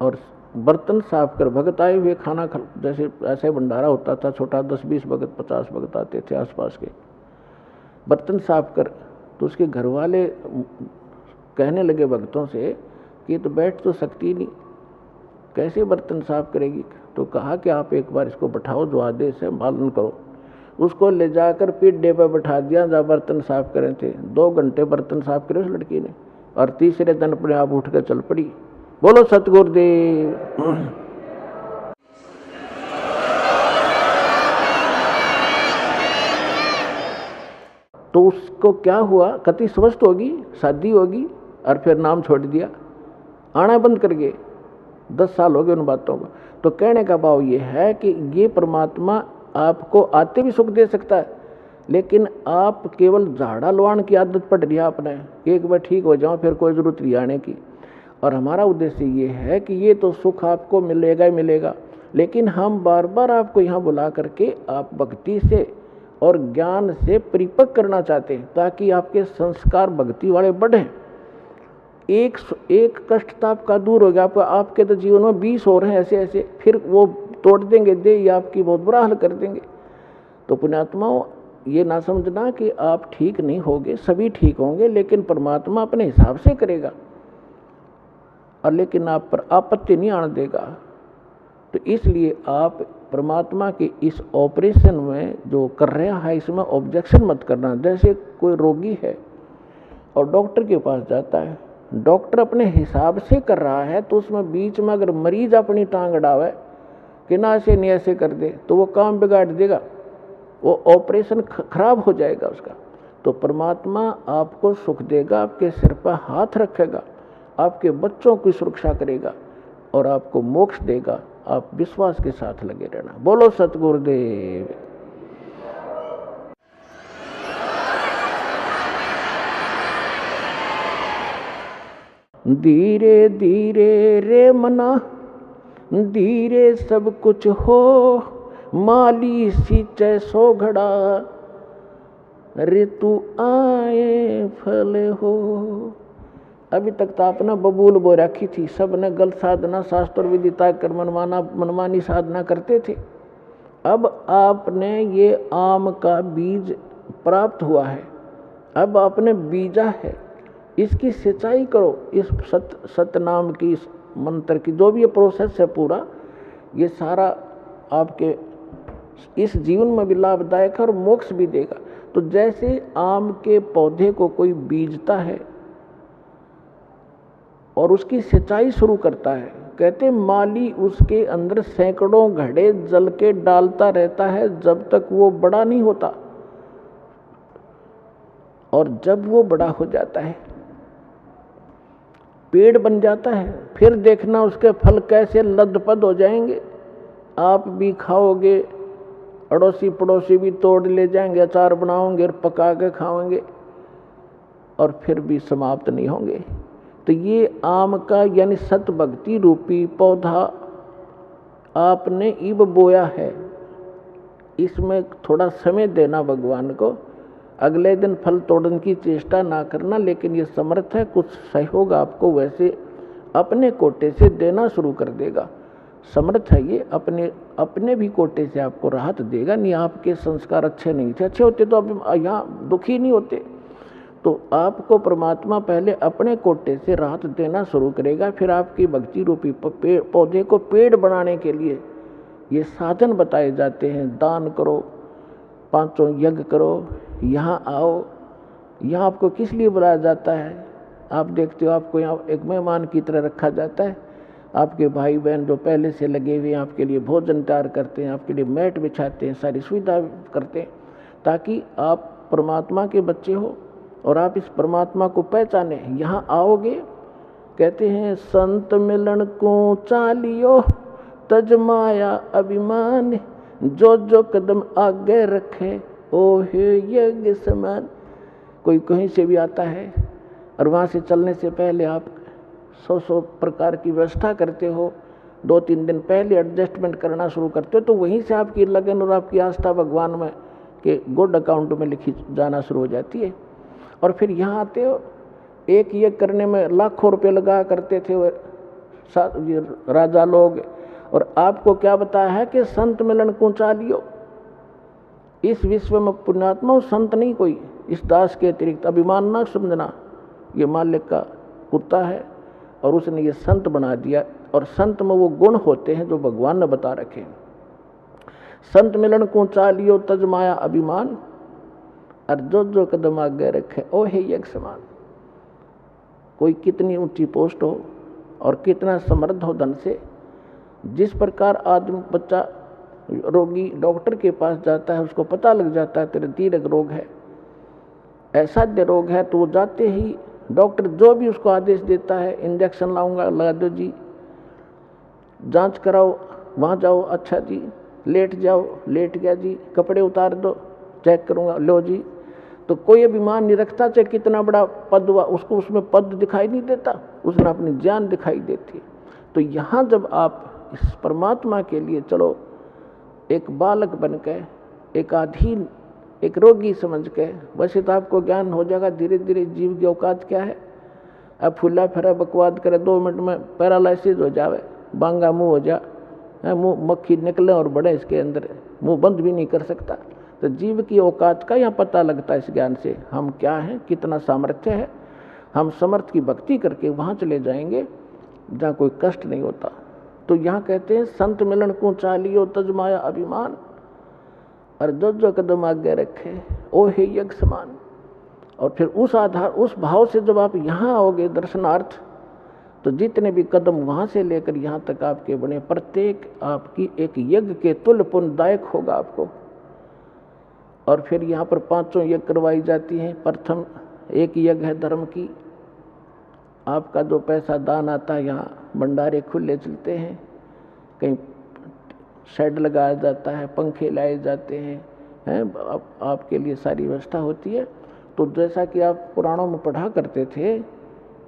और बर्तन साफ कर। भगत आए हुए खाना जैसे ऐसे भंडारा होता था छोटा, 10-20 भगत 50 भगत आते थे आसपास के, बर्तन साफ कर। तो उसके घर वाले कहने लगे भक्तों से कि तो बैठ तो सकती नहीं, कैसे बर्तन साफ करेगी। तो कहा कि आप एक बार इसको बैठाओ, जो आदेश है पालन करो। उसको ले जाकर पीढ़े पर बैठा दिया, जहाँ बर्तन साफ करे थे। 2 घंटे बर्तन साफ करे उस लड़की ने, और तीसरे दिन अपने आप उठ कर चल पड़ी। बोलो सतगुरुदेव। तो उसको क्या हुआ, कति स्वस्थ होगी, शादी होगी, और फिर नाम छोड़ दिया, आना बंद कर गए। 10 साल हो गए उन बातों को। तो कहने का भाव ये है कि ये परमात्मा आपको आते भी सुख दे सकता है, लेकिन आप केवल झाड़ा लवाण की आदत पड़ रही है आपने, एक बार ठीक हो जाओ फिर कोई जरूरत नहीं आने की। और हमारा उद्देश्य ये है कि ये तो सुख आपको मिलेगा ही मिलेगा, लेकिन हम बार बार आपको यहाँ बुला करके आप भक्ति से और ज्ञान से परिपक्व करना चाहते हैं, ताकि आपके संस्कार भक्ति वाले बढ़ें। एक कष्ट आपका दूर हो गया, आपके तो जीवन में 20 और हैं ऐसे, फिर वो तोड़ देंगे दे, ये आपकी बहुत बुरा हाल कर देंगे। तो पुण्यात्माओं, ये ना समझना कि आप ठीक नहीं होगे, सभी ठीक होंगे, लेकिन परमात्मा अपने हिसाब से करेगा, और लेकिन आप पर आपत्ति नहीं आने देगा। तो इसलिए आप परमात्मा के इस ऑपरेशन में जो कर रहा है, इसमें ऑब्जेक्शन मत करना। जैसे कोई रोगी है और डॉक्टर के पास जाता है, डॉक्टर अपने हिसाब से कर रहा है, तो उसमें बीच में अगर मरीज अपनी टांग अड़ावे कि ना ऐसे नहीं ऐसे कर दे, तो वो काम बिगाड़ देगा, वो ऑपरेशन खराब हो जाएगा उसका। तो परमात्मा आपको सुख देगा, आपके सिर पर हाथ रखेगा, आपके बच्चों की सुरक्षा करेगा और आपको मोक्ष देगा। आप विश्वास के साथ लगे रहना। बोलो सतगुरुदेव। धीरे धीरे रे मना, धीरे सब कुछ हो, माली सींचे सो घड़ा, ऋतु आए फल हो। अभी तक तो आपने बबूल बो रखी थी, सब ने गलत साधना शास्त्र विधि ताक कर मनमानी साधना करते थे। अब आपने ये आम का बीज प्राप्त हुआ है, अब आपने बीजा है, इसकी सिंचाई करो। इस सत नाम की, इस मंत्र की जो भी ये प्रोसेस है पूरा, ये सारा आपके इस जीवन में भी लाभदायक है और मोक्ष भी देगा। तो जैसे आम के पौधे को कोई बीजता है और उसकी सिंचाई शुरू करता है, कहते माली उसके अंदर सैकड़ों घड़े जल के डालता रहता है जब तक वो बड़ा नहीं होता, और जब वो बड़ा हो जाता है, पेड़ बन जाता है, फिर देखना उसके फल कैसे लदपद हो जाएंगे। आप भी खाओगे, अड़ोसी पड़ोसी भी तोड़ ले जाएंगे, अचार बनाओगे और पका के खाओगे और फिर भी समाप्त नहीं होंगे। तो ये आम का यानी सत भक्ति रूपी पौधा आपने इब बोया है, इसमें थोड़ा समय देना भगवान को, अगले दिन फल तोड़ने की चेष्टा ना करना, लेकिन ये समर्थ है, कुछ सहयोग आपको वैसे अपने कोटे से देना शुरू कर देगा। समर्थ है ये, अपने भी कोटे से आपको राहत देगा। नहीं आपके संस्कार अच्छे नहीं थे, अच्छे होते तो अब यहाँ दुखी नहीं होते। तो आपको परमात्मा पहले अपने कोटे से राहत देना शुरू करेगा, फिर आपकी भक्ति रूपी पौधे को पेड़ बनाने के लिए ये साधन बताए जाते हैं। दान करो, 5 यज्ञ करो, यहाँ आओ। यहाँ आपको किस लिए बुलाया जाता है? आप देखते हो आपको यहाँ एक मेहमान की तरह रखा जाता है। आपके भाई बहन जो पहले से लगे हुए हैं आपके लिए भोजन तैयार करते हैं, आपके लिए मैट बिछाते हैं, सारी सुविधा करते हैं, ताकि आप परमात्मा के बच्चे हो और आप इस परमात्मा को पहचाने। यहाँ आओगे, कहते हैं संत मिलन को चालियो तज माया अभिमान, जो जो कदम आगे रखे ओ हे यज्ञ समान। कोई कहीं से भी आता है और वहाँ से चलने से पहले आप 100 प्रकार की व्यवस्था करते हो, 2-3 दिन पहले एडजस्टमेंट करना शुरू करते हो, तो वहीं से आपकी लगन और आपकी आस्था भगवान में के गुड अकाउंट में लिखी जाना शुरू हो जाती है। और फिर यहाँ आते हो, एक ये करने में लाखों रुपए लगा करते थे वो राजा लोग, और आपको क्या बताया है कि संत मिलन को चालियो। इस विश्व में पुण्यात्मा संत नहीं कोई, इस दास के अतिरिक्त। अभिमान ना समझना, ये मालिक का कुत्ता है और उसने ये संत बना दिया। और संत में वो गुण होते हैं जो भगवान ने बता रखे हैं। संत मिलन को चालियो तज माया अभिमान, और जो जो कदम आगे रखे ओ हे यज्ञ समान। कोई कितनी ऊंची पोस्ट हो और कितना समृद्ध हो धन से, जिस प्रकार आदमी बच्चा रोगी डॉक्टर के पास जाता है, उसको पता लग जाता है तेरे दीर्घ रोग है, असाध्य रोग है, तो वो जाते ही डॉक्टर जो भी उसको आदेश देता है, इंजेक्शन लाऊंगा लगा दो जी, जांच कराओ वहाँ जाओ, अच्छा जी, लेट जाओ, लेट गया जी, कपड़े उतार दो, चेक करूँगा, लो जी। तो कोई अभिमान नहीं रखता, चाहे कितना बड़ा पद हुआ, उसको उसमें पद दिखाई नहीं देता, उसने अपनी जान दिखाई देती है। तो यहाँ जब आप इस परमात्मा के लिए चलो, एक बालक बन के, एक अधीन, एक रोगी समझ के, वैसे तो आपको ज्ञान हो जाएगा धीरे धीरे जीव की औकात क्या है। अब फुला फिरा बकवाद करे, 2 मिनट में पैरालिसिस हो जावे, बांगा मुंह हो जा, मुंह मक्खी निकले और बड़े इसके अंदर, मुंह बंद भी नहीं कर सकता। तो जीव की औकात का यहाँ पता लगता है इस ज्ञान से, हम क्या हैं, कितना सामर्थ्य है। हम समर्थ की भक्ति करके वहाँ चले जाएंगे जहाँ कोई कष्ट नहीं होता। तो यहाँ कहते हैं संत मिलन को चालियो तज माया अभिमान, और जो जो कदम आगे रखे ओ हे यज्ञ समान। और फिर उस आधार, उस भाव से जब आप यहाँ आओगे दर्शनार्थ, तो जितने भी कदम वहाँ से लेकर यहाँ तक आपके बने, प्रत्येक आपकी एक यज्ञ के तुल्य पुण्यदायक होगा आपको। और फिर यहाँ पर 5 यज्ञ करवाई जाती हैं। प्रथम एक यज्ञ है धर्म की, आपका जो पैसा दान आता है, यहाँ भंडारे खुले चलते हैं, कहीं शेड लगाया जाता है, पंखे लाए जाते हैं, आपके लिए सारी व्यवस्था होती है। तो जैसा कि आप पुराणों में पढ़ा करते थे,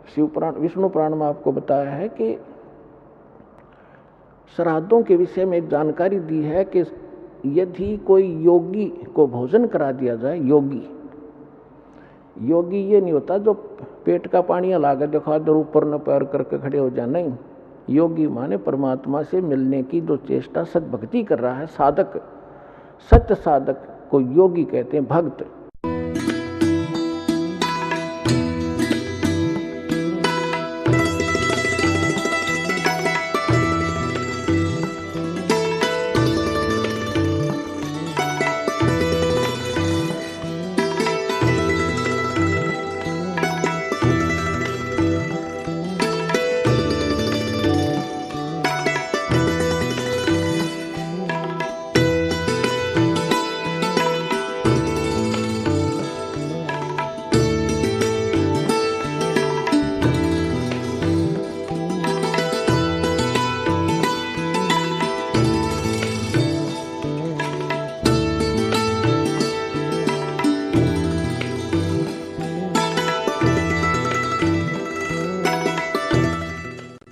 शिव पुराण, विष्णु पुराण में आपको बताया है कि श्राद्धों के विषय में एक जानकारी दी है कि यदि कोई योगी को भोजन करा दिया जाए, योगी ये नहीं होता जो पेट का पानी लाकर दिखा दो ऊपर न पैर करके खड़े हो जाए, नहीं। योगी माने परमात्मा से मिलने की जो चेष्टा सद्भक्ति कर रहा है, साधक, सत्य साधक को योगी कहते हैं, भक्त।